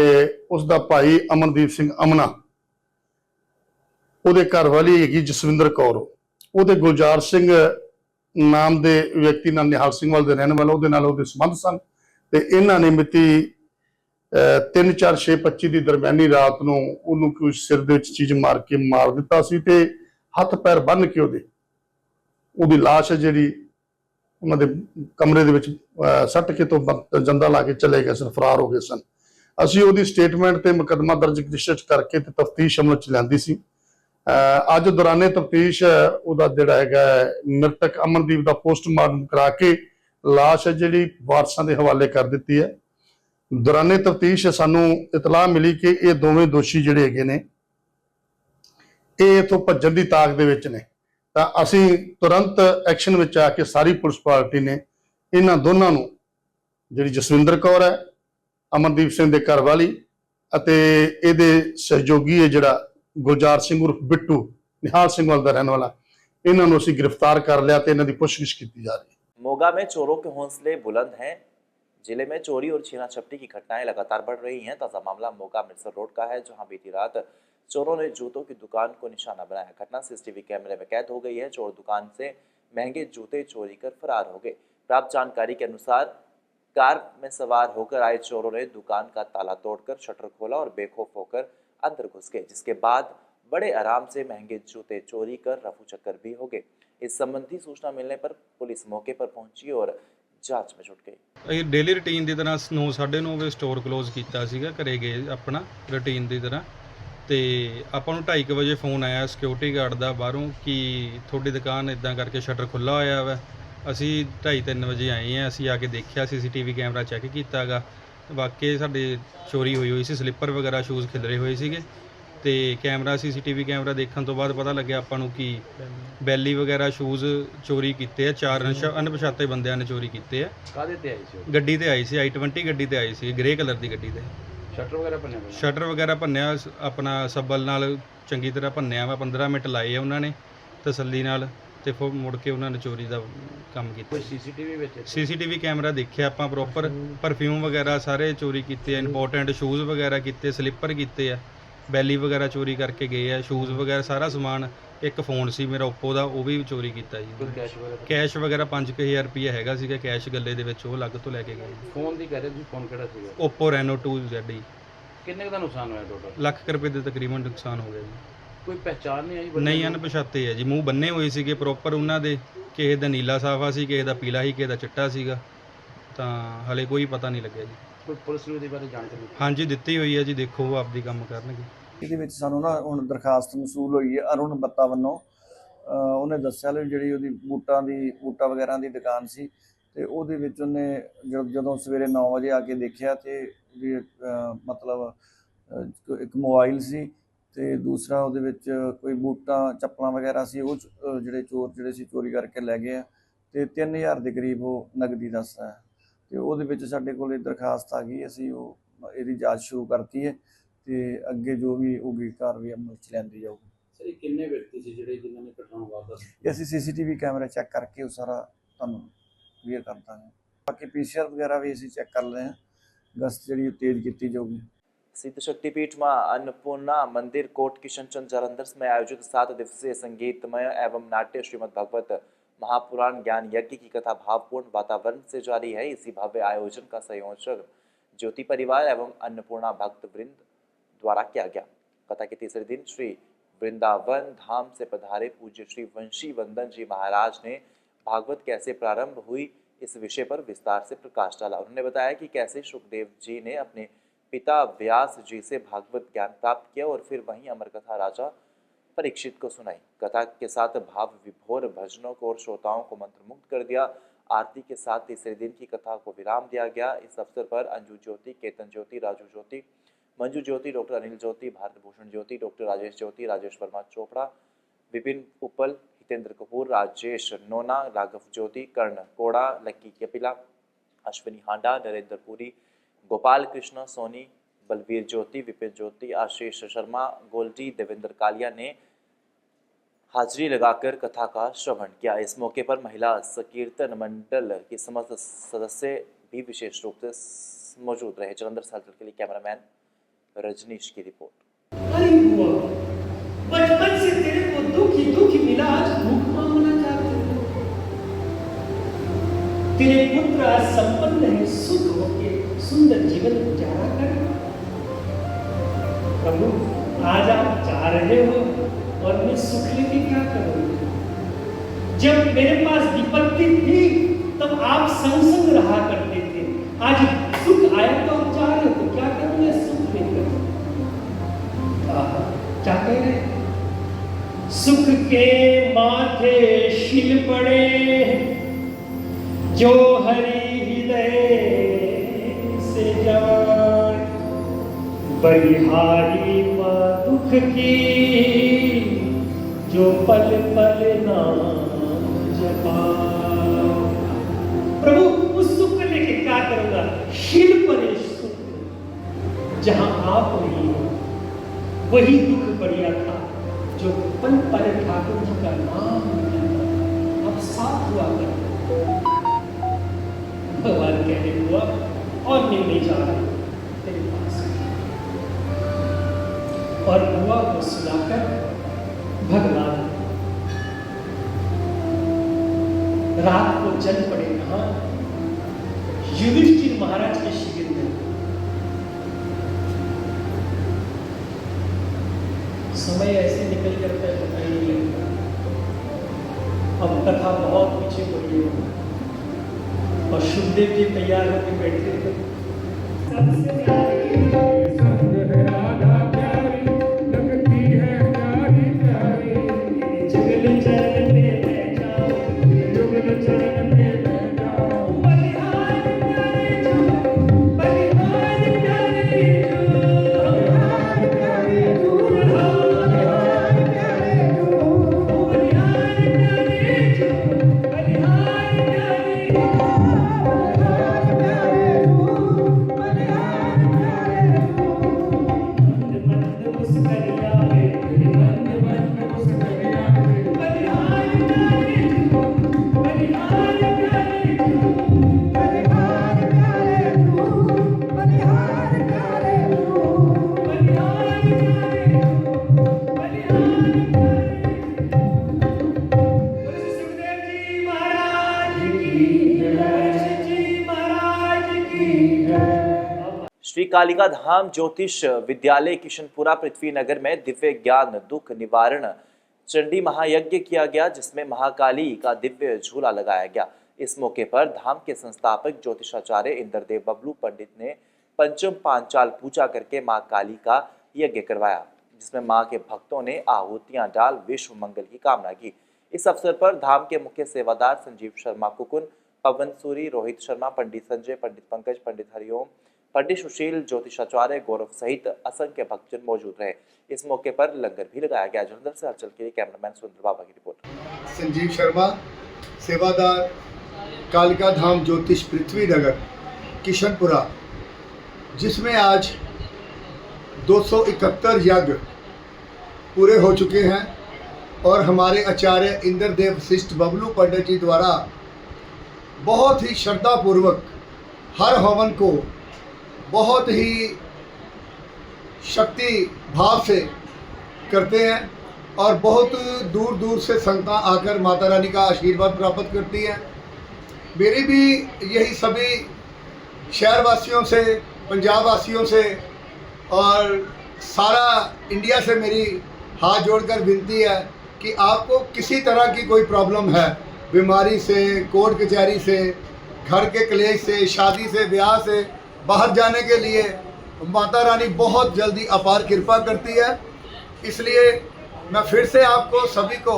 ਉਸ ਦਾ ਭਾਈ ਅਮਨਦੀਪ ਸਿੰਘ ਅਮਨਾ, ਉਹਦੇ ਘਰ ਵਾਲੀ ਹੈਗੀ ਜਸਵਿੰਦਰ ਕੌਰ, ਉਹਦੇ ਗੁਲਜ਼ਾਰ ਸਿੰਘ ਨਾਮ ਦੇ ਵਿਅਕਤੀ ਨਾਲ, ਨਿਹਾਲ ਸਿੰਘ ਵਾਲ ਦੇ ਰਹਿਣ ਵਾਲਾ, ਉਹਦੇ ਨਾਲ ਉਹਦੇ ਸੰਬੰਧ ਸਨ। ਤੇ ਇਹਨਾਂ ਨੇ ਮਿਤੀ 3/4/6/25 ਦੀ ਦਰਮਿਆਨੀ ਰਾਤ ਨੂੰ ਉਹਨੂੰ ਕੋਈ ਸਿਰ ਦੇ ਵਿੱਚ ਚੀਜ਼ ਮਾਰ ਕੇ ਮਾਰ ਦਿੱਤਾ ਸੀ ਤੇ ਹੱਥ ਪੈਰ ਬੰਨ੍ਹ ਕੇ ਉਹਦੀ ਲਾਸ਼ ਹੈ ਜਿਹੜੀ ਉਹਨਾਂ ਦੇ ਕਮਰੇ ਦੇ ਵਿੱਚ ਸੱਟ ਕੇ ਤੋਂ ਜੰਦਾ ਲਾ ਕੇ ਚਲੇ ਗਏ ਸਨ, ਫਰਾਰ ਹੋ ਗਏ ਸਨ। ਅਸੀਂ ਉਹਦੀ ਸਟੇਟਮੈਂਟ ਤੇ ਮੁਕੱਦਮਾ ਦਰਜ ਰਜਿਸਟਰ ਕਰਕੇ ਤੇ ਤਫਤੀਸ਼ ਅਮਲ ਚ ਲਿਆਂਦੀ ਸੀ। ਅੱਜ ਦੌਰਾਨੇ ਤਫਤੀਸ਼ ਉਹਦਾ ਜਿਹੜਾ ਹੈਗਾ ਮ੍ਰਿਤਕ ਅਮਨਦੀਪ ਦਾ ਪੋਸਟਮਾਰਟਮ ਕਰਾ ਕੇ ਲਾਸ਼ ਹੈ ਜਿਹੜੀ ਵਾਰਸਾਂ ਦੇ ਹਵਾਲੇ ਕਰ ਦਿੱਤੀ ਹੈ। ਦੌਰਾਨੇ ਤਫਤੀਸ਼ ਸਾਨੂੰ ਇਤਲਾਹ ਮਿਲੀ ਕਿ ਇਹ ਦੋਵੇਂ ਦੋਸ਼ੀ ਜਿਹੜੇ ਹੈਗੇ ਨੇ ਇਹ ਇਥੋਂ ਭੱਜਣ ਦੀ ਤਾਕ ਦੇ ਵਿੱਚ ਨੇ, ਤਾਂ ਅਸੀਂ ਤੁਰੰਤ ਐਕਸ਼ਨ ਵਿੱਚ ਆ ਕੇ ਸਾਰੀ ਪੁਲਿਸ ਪਾਰਟੀ ਨੇ ਇਹਨਾਂ ਦੋਨਾਂ ਨੂੰ, ਜਿਹੜੀ ਜਸਵਿੰਦਰ ਕੌਰ ਹੈ, ਅਮਨਦੀਪ ਸਿੰਘ ਦੇ ਘਰ ਵਾਲੀ, ਅਤੇ ਇਹਦੇ ਸਹਿਯੋਗੀ ਹੈ ਜਿਹੜਾ ਗੁਲਜ਼ਾਰ ਸਿੰਘ ਉਰਫ ਬਿੱਟੂ, ਨਿਹਾਲ ਸਿੰਘ वाल ਦਾ रहने वाला, ਇਹਨਾਂ ਨੂੰ ਅਸੀਂ गिरफ्तार कर लिया ਤੇ ਇਹਨਾਂ ਦੀ ਪੁੱछगिछ की जा रही है। मोगा में चोरों के हौसले बुलंद हैं। जिले में चोरी और छीना झपटी की घटनाएं लगातार बढ़ रही हैं। ताज़ा मामला मोगा मिर्सर रोड का है, जहां बीती रात चोरों ने जूतों की दुकान को निशाना बनाया। घटना सीसीटीवी कैमरे में कैद हो गई है। चोर दुकान से महंगे जूते चोरी कर फरार हो गए। प्राप्त जानकारी के अनुसार कार में सवार होकर आए चोरों ने दुकान का ताला तोड़कर शटर खोला और बेखौफ होकर अंदर घुस गए, जिसके बाद बड़े आराम से महंगे जूते चोरी कर रफू चक्कर भी हो गए। इस संबंधी सूचना मिलने पर पुलिस मौके पर पहुंची और ਜਾਂਚ में जुट गई। ਇਹ ਡੇਲੀ ਰੂਟੀਨ ਦੀ ਤਰ੍ਹਾਂ 9:30 ਵਜੇ ਸਟੋਰ ਕਲੋਜ਼ ਕੀਤਾ ਸੀਗਾ, ਘਰੇ ਗਏ ਆਪਣਾ ਰੂਟੀਨ ਦੀ ਤਰ੍ਹਾਂ, ਤੇ ਆਪਾਂ ਨੂੰ 2:30 ਵਜੇ ਫੋਨ ਆਇਆ ਸਿਕਿਉਰਿਟੀ ਗਾਰਡ ਦਾ ਬਾਹਰੋਂ ਕਿ ਤੁਹਾਡੀ ਦੁਕਾਨ ਇਦਾਂ ਕਰਕੇ ਸ਼ਟਰ ਖੁੱਲ੍ਹਾ ਹੋਇਆ ਵਾ। ਅਸੀਂ 2:30-3 ਵਜੇ ਆਏ ਹਾਂ। ਅਸੀਂ ਆ ਕੇ ਦੇਖਿਆ, ਸੀਸੀਟੀਵੀ ਕੈਮਰਾ ਚੈੱਕ ਕੀਤਾ ਗਾ, ਵਾਕਈ ਸਾਡੇ ਚੋਰੀ ਹੋਈ ਸੀ। ਸਲਿੱਪਰ ਵਗੈਰਾ ਸ਼ੂਜ਼ ਖਿਲਰੇ ਹੋਏ ਸੀਗੇ ਤੇ ਕੈਮਰਾ ਸੀਸੀਟੀਵੀ ਕੈਮਰਾ ਦੇਖਣ ਤੋਂ ਬਾਅਦ ਪਤਾ ਲੱਗਿਆ ਆਪਾਂ ਨੂੰ ਕਿ ਬੈਲੀ ਵਗੈਰਾ ਸ਼ੂਜ਼ ਚੋਰੀ ਕੀਤੇ ਆ। 4 ਅਣਪਛਾਤੇ ਬੰਦਿਆਂ ਨੇ ਚੋਰੀ ਕੀਤੇ ਆ। ਕਾਹਦੇ ਤੇ ਆਈ ਸੀ? ਗੱਡੀ ਤੇ ਆਈ ਸੀ, i20 ਗੱਡੀ ਤੇ ਆਈ ਸੀ, ਗ੍ਰੇ ਕਲਰ ਦੀ ਗੱਡੀ ਤੇ। ਸ਼ਟਰ ਵਗੈਰਾ ਭੰਨਿਆ, ਆਪਣਾ ਸੱਬਲ ਨਾਲ ਚੰਗੀ ਤਰ੍ਹਾਂ ਭੰਨਿਆ ਵਾ। 15 ਮਿੰਟ ਲਾਏ ਆ ਉਹਨਾਂ ਨੇ ਤਸੱਲੀ ਨਾਲ, ਤੇ ਫਿਰ ਮੁੜ ਕੇ ਉਹਨਾਂ ਨੇ ਚੋਰੀ ਦਾ ਕੰਮ ਕੀਤਾ। ਸੀਸੀਟੀਵੀ ਕੈਮਰਾ ਦੇਖਿਆ ਆਪਾਂ ਪ੍ਰੋਪਰ। ਪਰਫਿਊਮ ਵਗੈਰਾ ਸਾਰੇ ਚੋਰੀ ਕੀਤੇ ਆ, ਇੰਪੋਰਟੈਂਟ ਸ਼ੂਜ਼ ਵਗੈਰਾ ਕੀਤੇ, ਸਲਿੱਪਰ ਕੀਤੇ ਆ, ਬੈਲੀ ਵਗੈਰਾ ਚੋਰੀ ਕਰਕੇ ਗਏ ਆ, ਸ਼ੂਜ਼ ਵਗੈਰਾ ਸਾਰਾ ਸਮਾਨ। ਇੱਕ ਫੋਨ ਸੀ ਮੇਰਾ ਓਪੋ ਦਾ, ਉਹ ਵੀ ਚੋਰੀ ਕੀਤਾ ਜੀ। ਕੈਸ਼ ਵਗੈਰਾ 5000 ਰੁਪਏ ਹੈਗਾ ਸੀਗਾ ਕੈਸ਼ ਗੱਲੇ ਦੇ ਵਿੱਚ, ਉਹ ਅਲੱਗ ਤੋਂ ਲੈ ਕੇ ਗਏ। ਫੋਨ ਦੀ ਕਹਿ ਰਹੇ ਤੁਸੀਂ, ਫੋਨ ਕਿਹੜਾ ਸੀਗਾ? Oppo Reno 2Z। ਕਿੰਨੇ ਦਾ ਨੁਕਸਾਨ ਹੋਇਆ ਟੋਟਲ? ਲੱਖ ਰੁਪਏ ਦੇ ਤਕਰੀਬਨ ਨੁਕਸਾਨ ਹੋ ਗਿਆ ਜੀ। ਕੋਈ ਪਹਿਚਾਣ ਨਹੀਂ ਆਈ? ਨਹੀਂ, ਅਣਪਛਾਤੇ ਆ ਜੀ, ਮੂੰਹ ਬੰਨੇ ਹੋਏ ਸੀਗੇ ਪ੍ਰੋਪਰ ਉਹਨਾਂ ਦੇ। ਕਿਸੇ ਦਾ ਨੀਲਾ ਸਾਫਾ ਸੀ, ਕਿਸੇ ਦਾ ਪੀਲਾ ਸੀ, ਕਿਸੇ ਦਾ ਚਿੱਟਾ ਸੀਗਾ, ਤਾਂ ਹਲੇ ਕੋਈ ਪਤਾ ਨਹੀਂ ਲੱਗਿਆ ਜੀ। ਕੋਈ ਪੁਲਿਸ ਨੂੰ ਇਹਦੇ ਬਾਰੇ ਜਾਣਕਾਰੀ? ਹਾਂਜੀ ਦਿੱਤੀ ਹੋਈ ਹੈ ਜੀ, ਦੇਖੋ ਉਹ ਆਪਦੀ ਕੰਮ ਕਰਨਗੇ। ਇਹਦੇ ਵਿੱਚ ਸਾਨੂੰ ਨਾ ਹੁਣ ਦਰਖਾਸਤ ਮਸੂਲ ਹੋਈ ਹੈ ਅਰੁਣ ਬੱਤਾ ਵੱਲੋਂ। ਉਹਨੇ ਦੱਸਿਆ ਵੀ ਜਿਹੜੀ ਉਹਦੀ ਬੂਟਾ ਵਗੈਰਾ ਦੀ ਦੁਕਾਨ ਸੀ, ਤੇ ਉਹਦੇ ਵਿੱਚ ਉਹਨੇ ਜਦੋਂ ਸਵੇਰੇ 9 ਵਜੇ ਆ ਕੇ ਦੇਖਿਆ ਤੇ ਵੀ ਮਤਲਬ ਇੱਕ ਮੋਬਾਈਲ ਸੀ ਤੇ ਦੂਸਰਾ ਉਹਦੇ ਵਿੱਚ ਕੋਈ ਬੂਟਾਂ ਚੱਪਲਾਂ ਵਗੈਰਾ ਸੀ। ਉਹ ਜਿਹੜੇ ਸੀ ਚੋਰੀ ਕਰਕੇ ਲੈ ਗਏ ਆ, ਤੇ 3000 ਦੇ ਕਰੀਬ ਉਹ ਨਗਦੀ ਦੱਸਦਾ ਹੈ। ਤੇ ਉਹਦੇ ਵਿੱਚ ਸਾਡੇ ਕੋਲ ਦਰਖਾਸਤ ਆ ਗਈ, ਅਸੀਂ ਇਹਦੀ ਜਾਂਚ ਸ਼ੁਰੂ ਕਰਤੀ ਹੈ ਤੇ ਅੱਗੇ ਜੋ ਵੀ ਹੋਊਗੀ ਕਾਰਵਾਈ ਅਮਲ ਚ ਲਿਆਂਦੀ ਜਾਊਗੀ। ਸਰ ਇਹ ਕਿੰਨੇ ਵਿਅਕਤੀ ਸੀ ਜਿਨ੍ਹਾਂ ਨੇ ਘਟਨਾ ਨੂੰ ਵਾਪਸ? ਅਸੀਂ ਸੀਸੀਟੀਵੀ ਕੈਮਰਾ ਚੈੱਕ ਕਰਕੇ ਉਹ ਸਾਰਾ ਤੁਹਾਨੂੰ ਕਲੀਅਰ ਕਰ ਦਾਂਗੇ। ਬਾਕੀ पीसीआर वगैरह भी ਅਸੀਂ ਚੈੱਕ ਕਰ ਰਹੇ ਹਾਂ, ਗਸ਼ਤ ਜਿਹੜੀ तेज की जाऊगी। सिद्ध शक्तिपीठ मां अन्नपूर्णा मंदिर कोट किशनचंद जालंधर में आयोजित 7 दिवसीय संगीतमय एवं नाट्य श्रीमद् भागवत महापुराण ज्ञान यज्ञ की कथा भावपूर्ण वातावरण से जारी है। इसी भव्य आयोजन का संयोजन ज्योति परिवार एवं अन्नपूर्णा भक्त वृंद द्वारा किया गया। कथा के तीसरे दिन श्री वृंदावन धाम से पधारे पूज्य श्री वंशी वंदन जी महाराज ने भागवत कैसे प्रारंभ हुई इस विषय पर विस्तार से प्रकाश डाला। उन्होंने बताया कि कैसे शुकदेव जी ने अपने पिता व्यास जी से भागवत ज्ञान प्राप्त किया और फिर वहीं अमर कथा राजा परीक्षित को सुनाई। कथा के साथ भाव विभोर भजनों को और श्रोताओं को मंत्रमुग्ध कर दिया। आरती के साथ तीसरे दिन की कथा को विराम दिया गया। इस अवसर पर अंजू ज्योति, केतन ज्योति, राजू ज्योति, मंजू ज्योति, डॉक्टर अनिल ज्योति, भारत भूषण ज्योति, डॉक्टर राजेश ज्योति, राजेश वर्मा चोपड़ा, विपिन उपल, हितेंद्र कपूर, राजेश नोना, राघव ज्योति, कर्ण कोड़ा, लक्की कपिला, अश्विनी हांडा, नरेंद्र पुरी, गोपाल कृष्ण सोनी, बलवीर ज्योति, विपिन ज्योति, आशीष शर्मा, गोल्डी, देवेंद्र कालिया ने हाजिरी लगाकर कथा का श्रवण किया। इस मौके पर महिला संकीर्तन मंडल के समस्त सदस्य भी विशेष रूप से मौजूद रहे। जलंधर से हलचल के लिए कैमरामैन रजनीश की रिपोर्ट। अरे हुआ बचपन से तेरे को दुखी मिला, आज भूख मांगना चाहते हो। तेरे पुत्र आज संपन्न है, सुख होके सुंदर जीवन गुजारा कर। प्रभु आज आप जा रहे हो और मैं सुख लेके क्या करूंगा? जब मेरे पास विपत्ति थी तब आप संग संग रहा करते थे, आज सुख आया तो आप जा रहे हो, क्या करूंगा सुख लेकर? क्या कह रहे? सुख के माथे शिल पड़े, जो हरि हृदय से जान, बलिहारी माँ दुख की, जो पल पल नाम जपाए। प्रभु उस सुख को लेके क्या करूंगा? शिल पड़े सुख, जहां आप नहीं हो, वही दुख बढ़िया था जो पल पल ठाकुर जी का नाम अब साथ हुआ कर। भगवान कहने हुआ और मैं नहीं जा रहा तेरे पास, और हुआ को सुनाकर भगवान रात को चल पड़े कहा? युधिष्ठिर महाराज के शिविर में। समय ऐसे निकल जाता है पता ही नहीं लगता। अब कथा बहुत पीछे पड़ी है और शुभदेव जी तैयार होकर बैठे थे। सबसे जुगल चरण में बैठ जाओ, जुगल चरण में बैठ जाओ, बलिहार प्यारे जो, बलिहार प्यारे जो, बलिहार प्यारे जो, बलिहार प्यारे जो, बलिहार प्यारे जो, बलिहार प्यारे जो, बलिहार प्यारे जो, बलिहार प्यारे जो। मंद मंद मुस्कुराया है, मंद मंद मुस्कुराया है, बलिहार प्यारे जो, बलिहार प्यारे जो, बलिहार प्यारे जो, बलिहार प्यारे जो, बलिहार प्यारे जो, बलिहार प्यारे। सुखदेव जी महाराज की जय, जी महाराज की जय। श्री कालिका धाम ज्योतिष विद्यालय किशनपुरा पृथ्वीनगर में दिव्य ज्ञान दुख निवारण चंडी महायज्ञ किया गया, जिसमें महाकाली का दिव्य झूला लगाया गया। इस मौके पर धाम के संस्थापक ज्योतिषाचार्य इंद्रदेव बबलू पंडित ने पंचम पांचाल पूजा करके मां काली का यज्ञ करवाया, जिसमें मां के भक्तों ने आहुतियां डाल विश्व मंगल की कामना की। इस अवसर पर धाम के मुख्य सेवादार संजीव शर्मा कुकुन, पवन सूरी, रोहित शर्मा, पंडित संजय, पंडित पंकज, पंडित हरिओम, पंडित सुशील, ज्योतिषाचार्य गौरव सहित असंख्य भक्तजन मौजूद रहे। इस मौके पर लंगर भी लगाया गया। जलंधर से हलचल के लिए कैमरामैन सुंदर बाबा की रिपोर्ट। संजीव शर्मा, सेवादार, कालिका धाम ज्योतिष पृथ्वीनगर किशनपुरा, जिसमें आज 271 यज्ञ पूरे हो चुके हैं और हमारे आचार्य इंद्रदेव वशिष्ठ बबलू पंडित जी द्वारा बहुत ही श्रद्धापूर्वक हर हवन को बहुत ही शक्ति भाव से करते हैं और बहुत दूर दूर से संगतां आकर माता रानी का आशीर्वाद प्राप्त करती हैं। मेरी भी यही सभी शहरवासियों से, पंजाब वासियों से और सारा इंडिया से मेरी हाथ जोड़कर विनती है कि आपको किसी तरह की कोई प्रॉब्लम है, बीमारी से, कोर्ट कचहरी से, घर के क्लेश से, शादी से, ब्याह से, बाहर जाने के लिए माता रानी बहुत जल्दी अपार कृपा करती है। इसलिए मैं फिर से आपको सभी को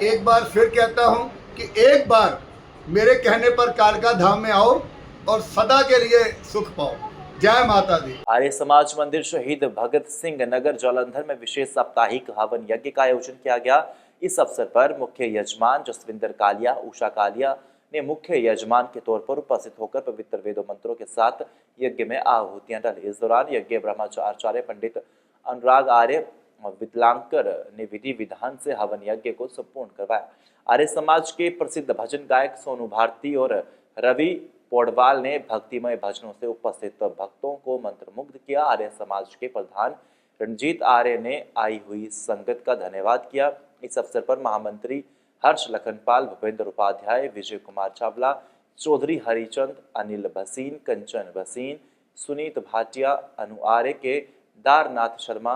एक बार फिर कहता हूं कि एक बार मेरे कहने पर कालिका धाम में आओ और सदा के लिए सुख पाओ। जय माता दी। आर्य समाज मंदिर शहीद भगत सिंह नगर जालंधर में विशेष साप्ताहिक हवन यज्ञ का आयोजन किया गया। इस अवसर पर मुख्य यजमान जसविंदर कालिया, उषा कालिया ने मुख्य यजमान के तौर पर उपस्थित होकर पवित्र वेदों मंत्रों के साथ यज्ञ में आहुतियां डाली। इस दौरान यज्ञ ब्रह्माचार्य पंडित अनुराग आर्य विकलांकर ने विधि विधान से हवन यज्ञ को संपूर्ण करवाया। आर्य समाज के प्रसिद्ध भजन गायक सोनू भारती और रवि पौडवाल ने भक्तिमय भजनों से उपस्थित भक्तों को मंत्रमुग्ध किया। आर्य समाज के प्रधान रणजीत आर्य ने आई हुई संगत का धन्यवाद किया। इस अवसर पर महामंत्री हर्ष लखनपाल, भूपेंद्र उपाध्याय, विजय कुमार चावला, चौधरी हरिचंद, अनिल भसीन, कंचन भसीन, सुनीत भाटिया, अनु आर्य के, दारनाथ शर्मा,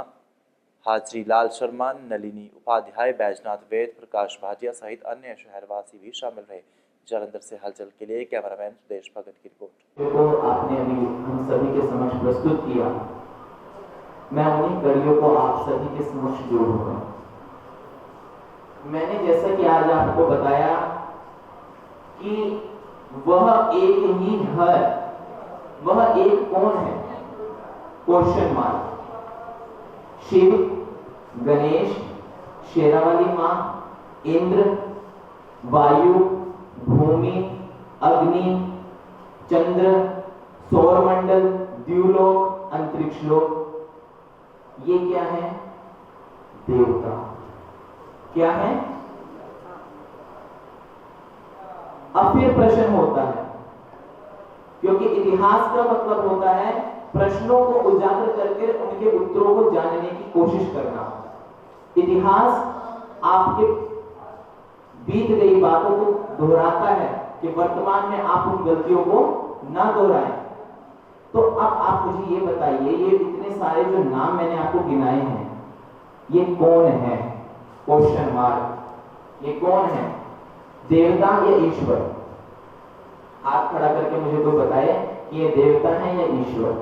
हाजरीलाल शर्मा, नलिनी उपाध्याय, बैजनाथ वेद, प्रकाश भाटिया सहित अन्य शहरवासी भी शामिल रहे। जालंधर से हलचल के लिए कैमरामैन सुदेश भगत की रिपोर्ट। तो आपने अभी हम सभी के समक्ष प्रस्तुत किया, मैं उन्हीं कड़ियों को आप सभी के समक्ष जोड़ूंगा। मैंने जैसा कि आज आपको बताया कि वह एक ही है, वह एक कौन है? Question mark. शिव, गणेश, शेरावाली मां, इंद्र, वायु, भूमि, अग्नि, चंद्र, सौरमंडल, द्युलोक, अंतरिक्ष लोक, ये क्या है? देवता। क्या है? अब फिर प्रश्न होता है, क्योंकि इतिहास का मतलब होता है प्रश्नों को उजागर करके उनके उत्तरों को जानने की कोशिश करना। इतिहास आपके बीत गई बातों को दोहराता है कि वर्तमान में आप उन गलतियों को ना दोहराएं। तो अब आप मुझे ये बताइए, ये इतने सारे जो नाम मैंने आपको गिनाए हैं, ये कौन है? Question mark. ये कौन है? देवता या ईश्वर? हाथ खड़ा करके मुझे कोई बताए कि ये देवता है या ईश्वर?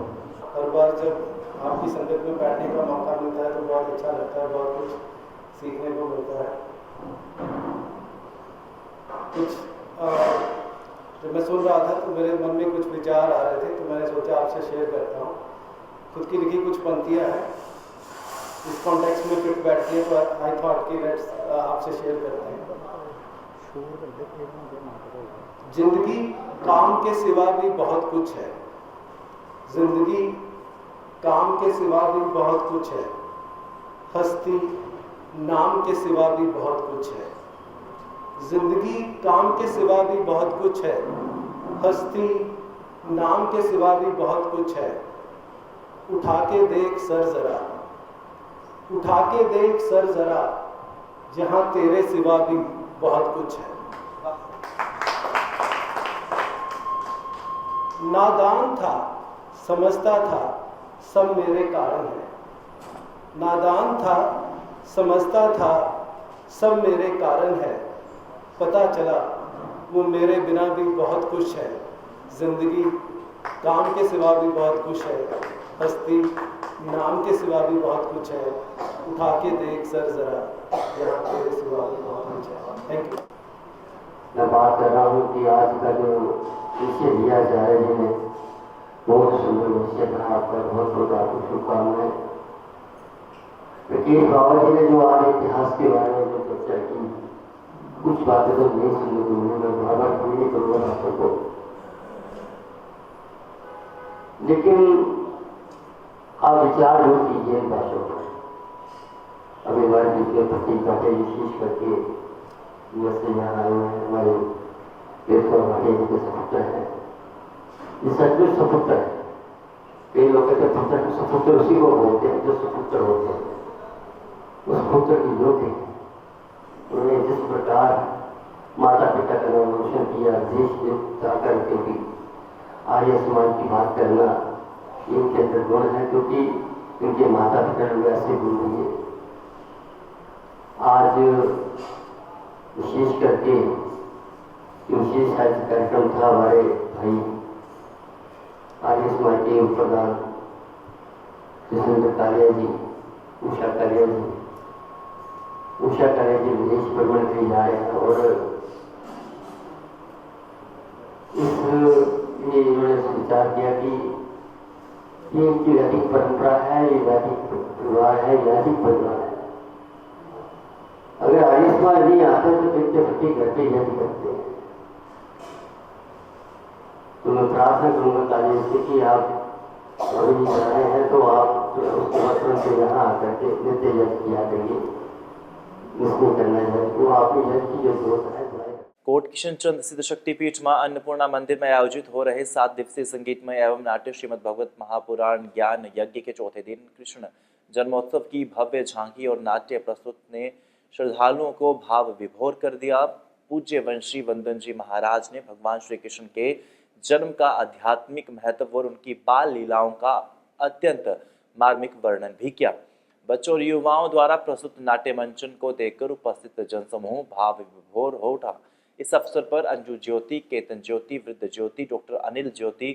हर बार जब आपकी संगत में बैठने का मौका मिलता है तो बहुत अच्छा लगता है, बहुत कुछ सीखने को मिलता है। कुछ जब मैं सुन रहा था तो मेरे मन में कुछ विचार आ रहे थे, तो मैंने सोचा आपसे शेयर करता हूँ। खुद की लिखी कुछ पंक्तियाँ हैं, इस कॉन्टेक्स्ट में फिट बैठती है, तो आई थॉट कि लेट्स आपसे शेयर करते हैं। जिंदगी काम के सिवा भी बहुत कुछ है, जिंदगी काम के सिवा भी बहुत कुछ है, हस्ती नाम के सिवा भी बहुत कुछ है। जिंदगी काम के सिवा भी बहुत कुछ है, हस्ती नाम के सिवा भी बहुत कुछ है। उठा के देख सर जरा, उठा के देख सर जरा, जहां तेरे सिवा भी बहुत कुछ है। नादान था, समझता था सब मेरे कारण है। नादान था, समझता था सब मेरे कारण है। पता चला वो मेरे बिना भी बहुत कुछ है। जिंदगी काम के सिवा भी बहुत कुछ है, हस्ती नाम के सिवा भी बहुत कुछ है। उठा के देख सर जरा, यहाँ तेरे सिवा भी बहुत कुछ है। Thank you. मैं बात कर रहा हूँ कि आज का जो विषय दिया जा रहा है, बहुत सुंदर विषय बना, आपका बहुत बहुत आपको शुभकामनाएं। लेकिन बाबा जी ने जो आज इतिहास के बारे में जो चर्चा की, कुछ बातें तो नहीं सुनने को मिली, मैं बार बार पूरी नहीं करूँगा बातों को, लेकिन आप विचार जो कीजिए इन बातों पर। अभी हमारे दूसरे पति घाटे विशेष करके से यहाँ आए हैं, हमारे घाटे जी के सपुत्र है। ये सचमुच सपुत्र है। कई लोग कहते हैं पुत्र को सपुत्र उसी को बोलते हैं जो सपुत्र होते हैं। उस पुत्र की ज्योति उन्होंने जिस प्रकार माता पिता का नाम रोशन किया, देश जाकर के भी आर्य समाज की बात करना इनके अंदर गुण है, क्योंकि इनके माता पिता ने ऐसे गुण दिए। आज विशेष करके विशेष कार्यक्रम था हमारे भाई आर्य समाज के प्रधान जसविंदर कालिया जी, उषा कालिया जी विदेश भ्रमण के लिए आए हैं, और इसलिए इन्होंने विचार किया कि ये इनकी वैदिक परंपरा है, ये वैदिक परिवार है, वैदिक परिवार है। अगर आर्य समाज नहीं आते तो इनके प्रति घर पे यदि करते हैं। तो मैं प्रार्थना करूँगा कालिया से कि आप अभी जा रहे हैं तो आप उसके वचन से यहाँ आकर के नित्य यज्ञ किया करिए। इसमें करना है वो आपकी यज्ञ की जो जरूरत है। कोट किशनचंद सिद्ध शक्तिपीठ मां अन्नपूर्णा मंदिर में आयोजित हो रहे 7 दिवसीय संगीतमय एवं नाट्य श्रीमद् भगवत महापुराण ज्ञान यज्ञ के चौथे दिन कृष्ण जन्मोत्सव की भव्य झांकी और नाट्य प्रस्तुत ने श्रद्धालुओं को भाव विभोर कर दिया। पूज्य वंशी वंदन जी महाराज ने भगवान श्री कृष्ण के जन्म का आध्यात्मिक महत्व और उनकी बाल लीलाओं का अत्यंत मार्मिक वर्णन भी किया। बच्चों और युवाओं द्वारा प्रस्तुत नाट्य मंचन को देखकर उपस्थित जनसमूह भाव विभोर हो उठा। इस अवसर पर अंजू ज्योति, केतन ज्योति, वृद्ध ज्योति, डॉक्टर अनिल ज्योति,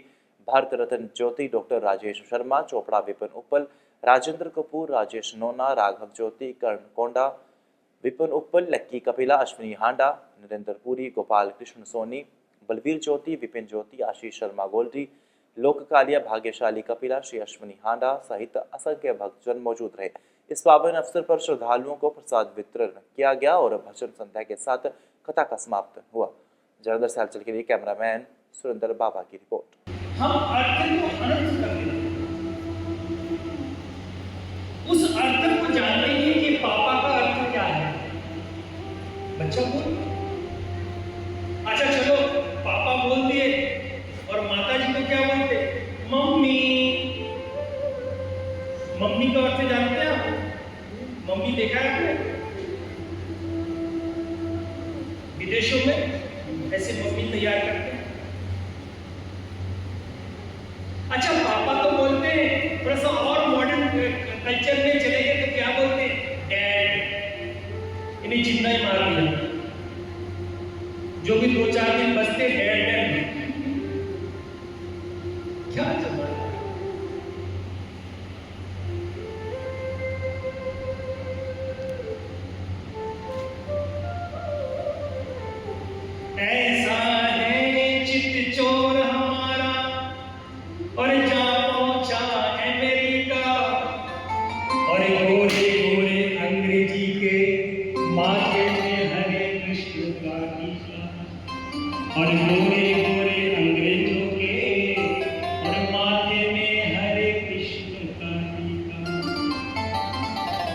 भारत रत्न ज्योति, डॉक्टर राजेश शर्मा, चोपड़ा विपिन उप्पल, राजेंद्र कपूर, राजेश नोना, राघव ज्योति, कर्ण कोंडा, विपिन उप्पल, लक्की कपिला, अश्विनी हांडा, नरेंद्र पुरी, गोपाल कृष्ण सोनी, बलवीर ज्योति, विपिन ज्योति, आशीष शर्मा गोल्डी, लोककालिया, भाग्यशाली कपिला, श्री अश्विनी हांडा सहित असंख्य भक्तजन मौजूद रहे। इस पावन अवसर पर श्रद्धालुओं को प्रसाद वितरण किया गया और भजन संध्या के साथ कथा का समापन हुआ। जलंधर से हलचल के लिए कैमरामैन सुरेंद्र बाबा की रिपोर्ट। हम अर्थ को अनंत कर देते हैं। उस अर्थ को जानते हैं कि पापा का अर्थ क्या है। बच्चा बोल, अच्छा चलो पापा बोल दिए और माता जी को क्या बोलते? मम्मी। मम्मी का अर्थ जानते हैं आप? मम्मी देखा है आपने? विदेशों में ऐसे मम्मी तैयार करते हैं। अच्छा पापा तो बोलते हैं, थोड़ा सा और मॉडर्न कल्चर में चले गए तो क्या बोलते हैं? डैड। इन्हें जिंदा ही मार दिया। जो भी 2-4 दिन बचते डैड डैड। क्या जमाना है। ऐसा है चित चोर हमारा और जा पहुंचा अमेरिका और गोरे गोरे अंग्रेजी के माथे में हरे कृष्ण का टीका और गोरे गोरे अंग्रेजों के और माथे में हरे कृष्ण का टीका।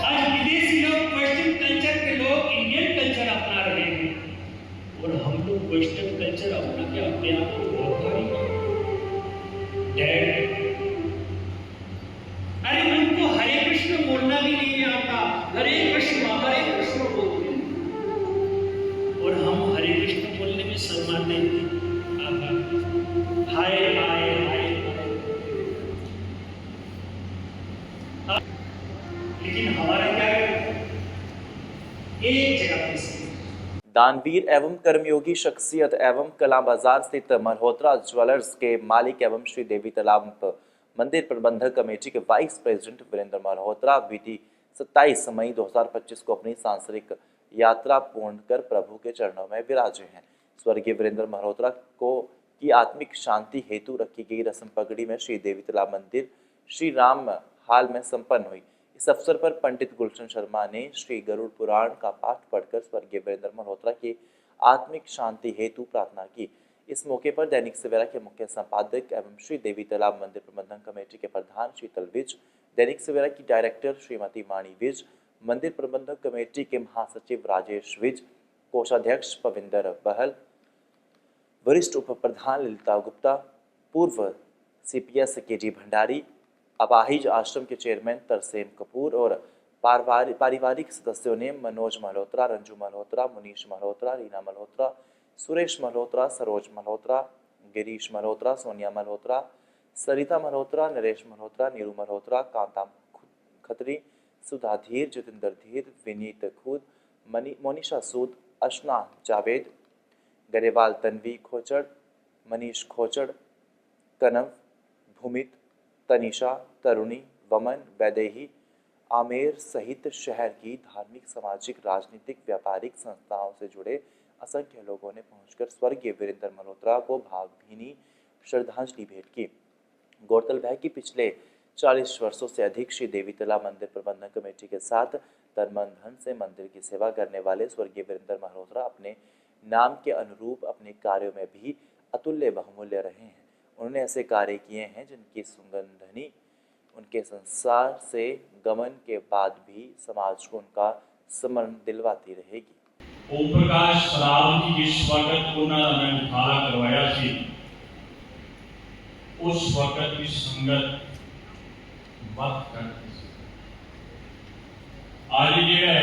आज विदेशी लोग पश्चिम कल्चर के लोग इंडियन कल्चर अपना रहे हैं और हम लोग वेस्टर्न कल्चर अपना के अपने आप को बहुत भारी डैड। अरे उनको हरे कृष्ण बोलना भी नहीं आता। हरे कृष्ण बोलते हैं और हम हरे कृष्ण बोलने में शर्माते हैं। हाय हाय हाय। लेकिन हमारा क्या है? एक जगह पे दानवीर एवं कर्मयोगी शख्सियत एवं कला बाजार स्थित मल्होत्रा ज्वेलर्स के मालिक एवं श्री देवी तालाब मंदिर प्रबंधक कमेटी के वाइस प्रेसिडेंट वीरेंद्र मल्होत्रा बीती 27 मई 2025 को अपनी सांसारिक यात्रा पूर्ण कर प्रभु के चरणों में विराजे हैं। स्वर्गीय वीरेंद्र मल्होत्रा को की आत्मिक शांति हेतु रखी गई रस्म पगड़ी में श्री देवी तालाब मंदिर श्री राम हाल में संपन्न हुई। इस अवसर पर पंडित गुलशन शर्मा ने श्री गरुड़ पुराण का पाठ पढ़कर स्वर्गीय वीरेंद्र मल्होत्रा की आत्मिक शांति हेतु प्रार्थना की। इस मौके पर दैनिक सवेरा के मुख्य संपादक एवं श्री देवी तालाब मंदिर प्रबंधन कमेटी के प्रधान शीतल विज, दैनिक सवेरा की डायरेक्टर श्रीमती माणी विज, मंदिर प्रबंधक कमेटी के महासचिव राजेश विज, कोषाध्यक्ष पविंदर बहल, वरिष्ठ उप प्रधान ललिता गुप्ता, पूर्व CPS KG भंडारी, अपाहिज आश्रम के चेयरमैन तरसेम कपूर और पारिवारिक सदस्यों ने मनोज मल्होत्रा, रंजू मल्होत्रा, मुनीश मल्होत्रा, रीना मल्होत्रा, सुरेश मल्होत्रा, सरोज मल्होत्रा, गिरीश मल्होत्रा, सोनिया मल्होत्रा, सरिता मल्होत्रा, नरेश मल्होत्रा, नीरू मल्होत्रा, कांता खत्री, सुधा धीर, जितेंद्र धीर, विनीत खूद, मोनिशा सूद, अशना जावेद, गरेवाल तन्वी खोचड़, मनीष खोचड़, कनव, भूमित, तनिषा, तरुणी, वमन, वैदेही, आमेर सहित शहर की धार्मिक, सामाजिक, राजनीतिक, व्यापारिक संस्थाओं से जुड़े असंख्य लोगों ने पहुंचकर स्वर्गीय वीरेंद्र मल्होत्रा को भावभीनी श्रद्धांजलि भेंट की। गौरतलब है कि पिछले 40 वर्षों से अधिक श्री देवी तालाब मंदिर प्रबंधन कमेटी के साथ तन मन धन से मंदिर की सेवा करने वाले स्वर्गीय वीरेंद्र मल्होत्रा अपने नाम के अनुरूप अपने कार्यों में भी अतुल्य बहुमूल्य रहे हैं। उन्होंने ऐसे कार्य किए हैं जिनकी सुगंधनी उनके संसार से गमन के बाद भी समाज को उनका स्मरण दिलवाती रहेगी। ओम प्रकाश सराव जी जिस वक्त उन्होंने मुखाला करवाया सी उस वक्त की संगत बात करती सी। आज जो है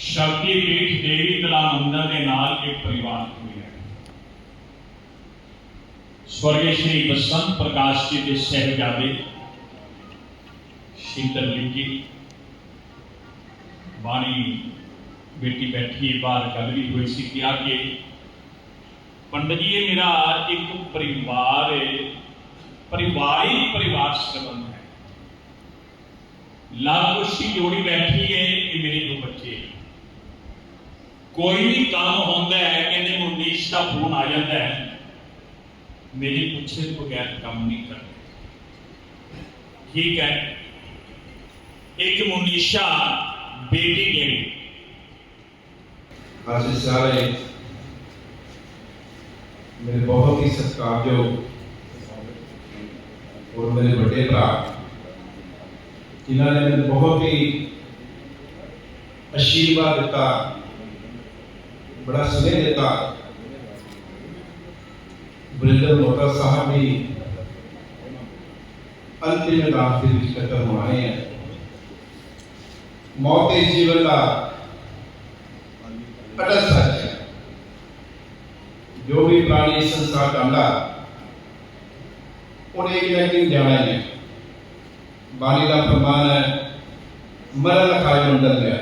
शक्ति पीठ देवी तला मंदिर के नाल एक परिवार हुई है। स्वर्गीय श्री बसंत प्रकाश जी के साहिबजादे शीतल जी बाणी बेटी बैठी बाहर गल भी हुई सी कि आगे पंडित जी मेरा एक परिवार परिवार संबंध है। लाकुशी जोड़ी बैठी है कि मेरे दो बच्चे कोई भी काम होता है कहने मुनीश का फोन आ जाता है मेरी पूछे तो बगैर काम नहीं करते। ठीक है एक मुनीशा बेटी गई आज सारे मेरे बहुत ही सत्कारयोग और मेरे बड़े भरा जिन्होंने मैंने बहुत ही आशीर्वाद दिता बड़ा स्नेह दिता। वरिंदर मोहता साहब भी अंतिम अदालत के खत्म होने हैं। मौत इस जीवन का अटल सच है। जो भी प्राणी संसार डाला उन्हें एक न एक जाना ही है। बानी का फरमान है मरण खाए मंडल में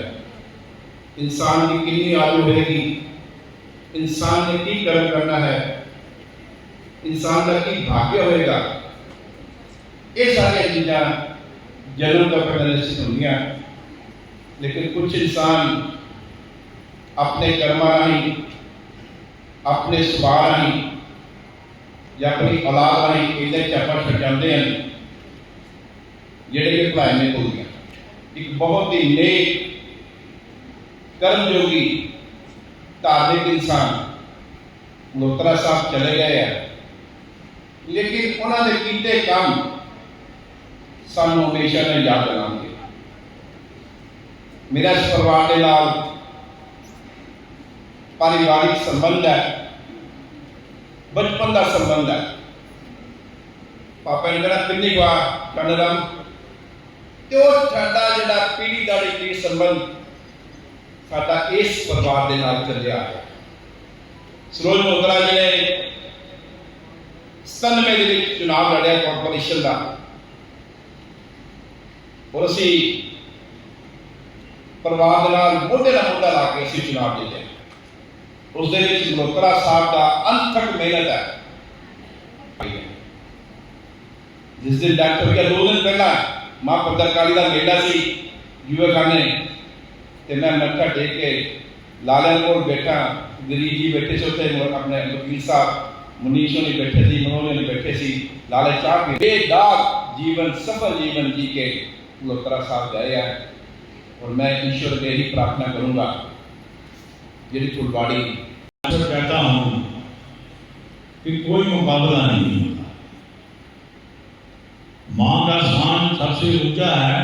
इंसान की कितनी आयु रहेगी, इंसान ने की कर्म करना है, इंसान का की भाग्य होएगा। ये सारी चीज़ा जन्म का पहले निश्चित होंगी। लेकिन कुछ इंसान अपने कर्मा राही अपने सुभाव राही या अपनी औलाद राही इन्हें चापा छड़ जाते हैं जेडे कि भलाई में हो गया। एक बहुत ही नेक कर्मयोगी धार्मिक इंसान लोतरा साहब चले गए हैं, लेकिन उन्होंने किए काम सानू हमेशा में याद रखेंगे। मेरा इस परिवार के नाल पारिवारिक संबंध है, बचपन का संबंध है। पापा ने कहना कितनी बार कनरम तो साडा जिहड़ा पीढ़ी दर पीढ़ी संबंध साडा इस परिवार के नाल चलिया है। सरोज मोगरा जी ने 97 ਦੇ ਵਿੱਚ चुनाव लड़िया कॉरपोरेशन का और असी परिवार के नाल मोढे नाल मोढा ला के असी चुनाव जीते। उस दे विच मल्होत्रा साहब का अनथक मेहनत है। जिस दिन डेथ हो गया 2 दिन पहला मां पत्रकारी का मेला सी युवा खाने ते मैं मत्था टेक के लालन कोल बैठा, गिरी जी बैठे से उत्थे अपने वकील साहब मुनीश होनी बैठे सी, मनोज होनी बैठे सी, लाले चाह के बेदाग जीवन सफल जीवन जी के मल्होत्रा साहब गए हैं। और मैं ईश्वर के ही प्रार्थना करूंगा यदि फुलवाड़ी कहता हूं कि कोई मुकाबला नहीं होता। मां का स्थान सबसे ऊंचा है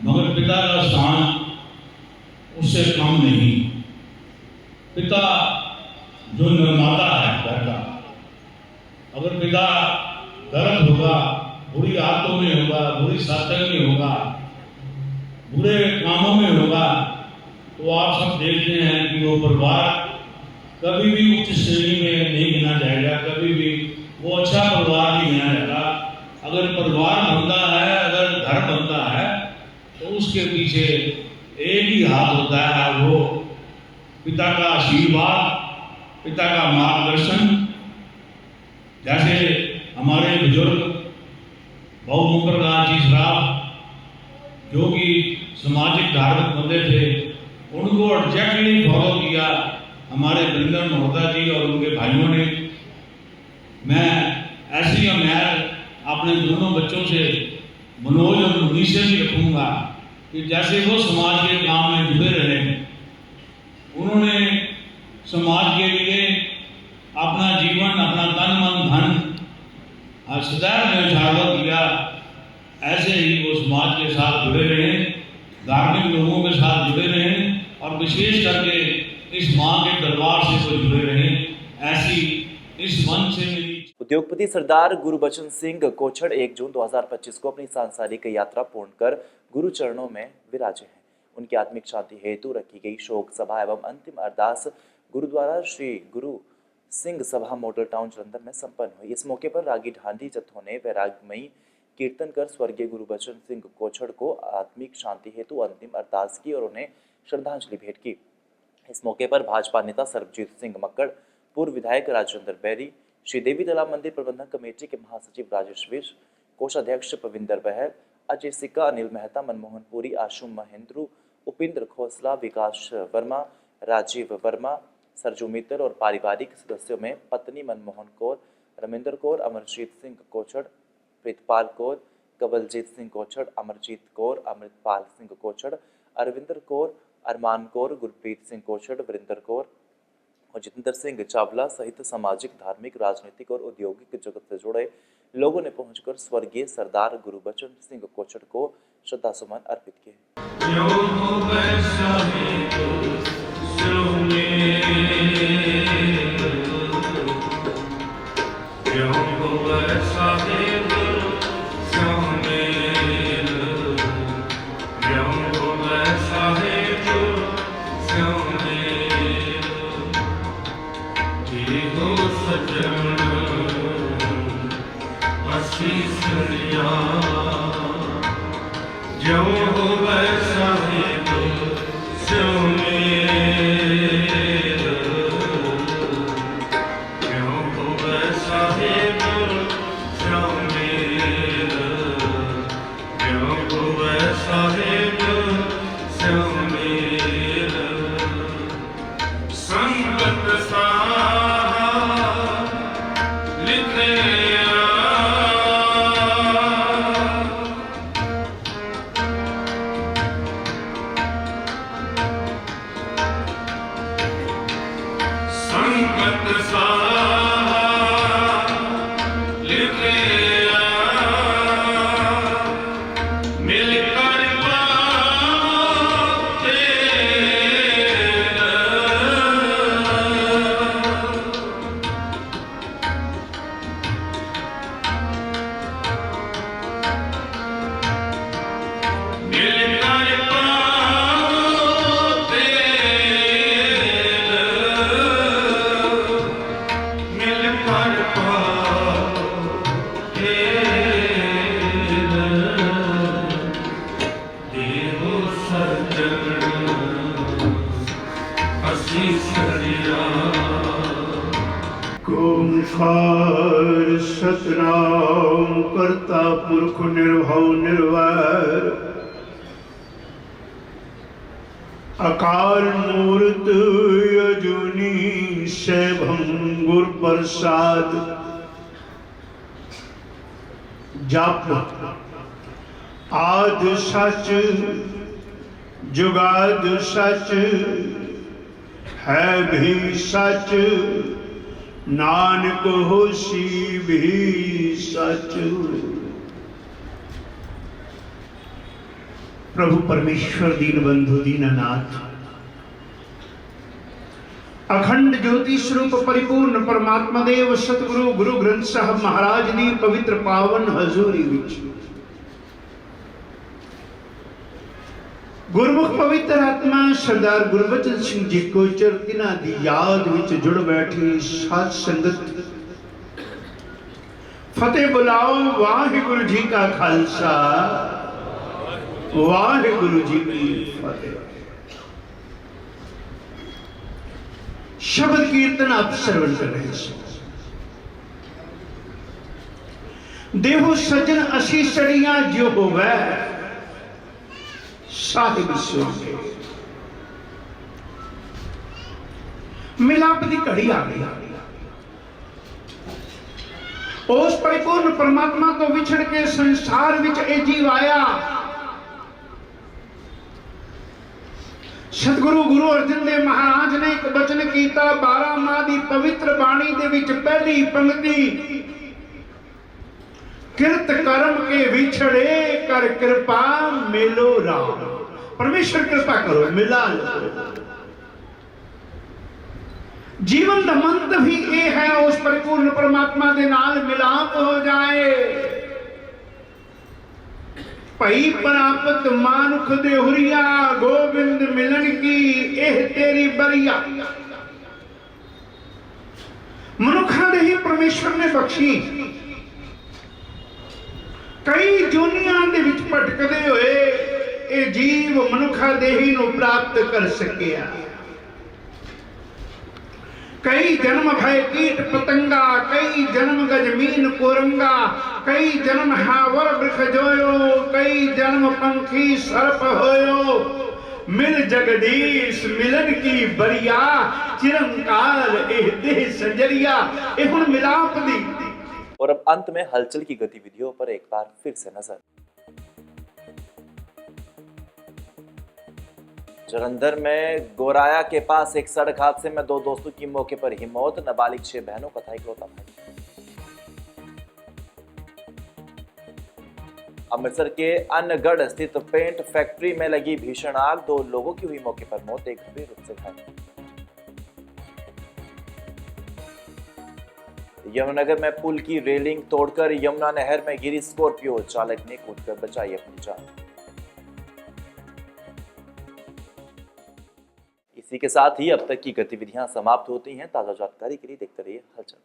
मगर पिता का स्थान उससे कम नहीं। पिता जो निर्माता है घर का, अगर पिता गलत होगा, बुरी आदतों में होगा, बुरी सत्संग में होगा, बुरे कामों में होगा, तो आप सब देखते हैं कि वो परिवार कभी भी उच्च श्रेणी में नहीं गिना जाएगा, कभी भी वो अच्छा परिवार नहीं गिना जाएगा। अगर परिवार बनता है, अगर घर बनता है, तो उसके पीछे एक ही हाथ होता है, वो पिता का आशीर्वाद, पिता का मार्गदर्शन। जैसे हमारे बुजुर्ग बहुमुखर दास जी साहब जो कि सामाजिक धार्मिक बंदे थे, उनको एग्जैक्टली फॉलो किया हमारे वरिंदर मोहता जी और उनके भाइयों ने। मैं ऐसी उम्मीद अपने दोनों बच्चों से, मनोज और मुनीश से भी रखूंगा कि जैसे वो समाज के काम में जुड़े रहे, उन्होंने समाज के लिए अपना जीवन, अपना तन मन धन सदैव न्यौछावर किया, ऐसे ही वो समाज के साथ जुड़े रहे, धार्मिक लोगों के साथ जुड़े रहे और विशेष करके से जुड़े रहें, ऐसी इस मंच से मेरी। उद्योगपति सरदार गुरबचन सिंह कोछड़ 1 जून 2025 को अपनी सांसारिक यात्रा पूर्ण कर गुरु चरणों में विराजे हैं। उनकी आत्मिक शांति हेतु रखी गई शोक सभा एवं अंतिम अरदास गुरुद्वारा श्री गुरु सिंह सभा मॉडल टाउन जलंधर में संपन्न हुई। इस मौके पर रागी ढांडी जत्थों ने वैरागमयी कीर्तन कर स्वर्गीय गुरबचन सिंह कोछड़ को आत्मिक शांति हेतु अंतिम अरदास की और उन्हें श्रद्धांजलि भेंट की। इस मौके पर भाजपा नेता सरबजीत सिंह मक्कड़, पूर्व विधायक राजेंद्र बैरी, श्री देवी तालाब मंदिर प्रबंधन कमेटी के महासचिव राजेश विज, कोषाध्यक्ष पविंदर बहल, अजय सिक्का, अनिल मेहता, मनमोहन पुरी, आशु महेंद्रू, उपिंद्र खोसला, विकास वर्मा, राजीव वर्मा, सरजू मित्तल और पारिवारिक सदस्यों में पत्नी मनमोहन कौर, रविंदर कौर, अमरजीत सिंह कोछड़, प्रीतपाल कौर, कवलजीत सिंह कोछड़, अमरजीत कौर, अमृतपाल सिंह कोछड़, अरविंदर कौर, अरमान कौर, गुरप्रीत सिंह कोछड़, वरिंदर कौर और जितेंद्र सिंह चावला सहित सामाजिक, धार्मिक, राजनीतिक और औद्योगिक जगत से जुड़े लोगों ने पहुंचकर स्वर्गीय सरदार गुरबचन सिंह कोछड़ को श्रद्धासुमन अर्पित किए। ओंकार सतनाम करता पुरख निर्भव निर्वैर अकाल मूर्त अजूनी सैभं गुर प्रसाद जप आद सच जुगाद सच है भी सच नानक होशी भी सच। प्रभु परमेश्वर दीनबंधु दीननाथ अखंड ज्योति स्वरूप परिपूर्ण परमात्मा देव सतगुरु गुरु ग्रंथ साहब महाराज ने पवित्र पावन हजूरी विच गुरमुख पवित्र आत्मा सरदार गुरबचन सिंह जी कोछड़ तिन्हां दी याद विच जुड़ बैठी साध संगत फतेह बुलाओ। वाहिगुरु जी का खालसा वाहिगुरु जी की फतेह। शब्द कीर्तन आप श्रवण कर रहे हैं। देहो सज्जन असीसड़ियां जो होवे साहिब सुने। मिलाप की घड़ी आ गई। उस परिपूर्ण परमात्मा तो विछड़ के संसार विच ए जीव आया। सतगुरु गुरु अर्जन देव महाराज ने एक वचन कीता 12 माह की पवित्र बाणी दे विच पहली पंक्ति किरत कर्म के विछड़े कर कृपा मिलो राम। परमेश्वर कृपा करो मिला लो। ਜੀਵਨ ਦਾ ਮੰਤ ਵੀ ਇਹ ਹੈ ਉਸ ਪਰਿਪੂਰਨ ਪਰਮਾਤਮਾ ਦੇ ਨਾਲ ਮਿਲਾਪ ਹੋ ਜਾਏ। ਭਈ ਪ੍ਰਾਪਤ ਮਾਨੁਖ ਦੇ ਹੁਰੀਆ ਗੋਬਿੰਦ ਮਿਲਣ ਕੀ ਇਹ ਤੇਰੀ ਬਰੀਆ। ਮਨੁੱਖਾਂ ਦੇ ਹੀ ਪਰਮੇਸ਼ਵਰ ਨੇ ਬਖਸ਼ੀ। ਕਈ ਜੁਨੀਆਂ ਦੇ ਵਿੱਚ ਭਟਕਦੇ ਹੋਏ ਇਹ ਜੀਵ ਮਨੁੱਖਾ ਦੇਹੀ ਨੂੰ ਪ੍ਰਾਪਤ ਕਰ ਸਕਿਆ। कई जन्म भय कीट पतंगा, कई जन्म गजमीन कुरंगा, कई जन्म हावर वृक्ष जोयो, कई जन्म पंखी सर्प होयो। मिल जगदीश मिलन की बरिया, चिरंकार एह देह संजरिया। ए हुण मिलाप दी। और अब अंत में हलचल की गतिविधियों पर एक बार फिर से नजर। जलंधर में गोराया के पास एक सड़क हादसे में 2 दोस्तों की मौके पर ही मौत, नाबालिग 6 बहनों का था इकलौता भाई। अमृतसर के अन्नगढ़ स्थित पेंट फैक्ट्री में लगी भीषण आग, 2 लोगों की हुई मौके पर मौत, एक गंभीर रूप से घायल। यमुनानगर में पुल की रेलिंग तोड़कर यमुना नहर में गिरी स्कॉर्पियो, चालक ने कूदकर बचाई अपनी जान। इसी के साथ ही अब तक की गतिविधियां समाप्त होती हैं। ताजा जानकारी के लिए देखते रहिए हलचल।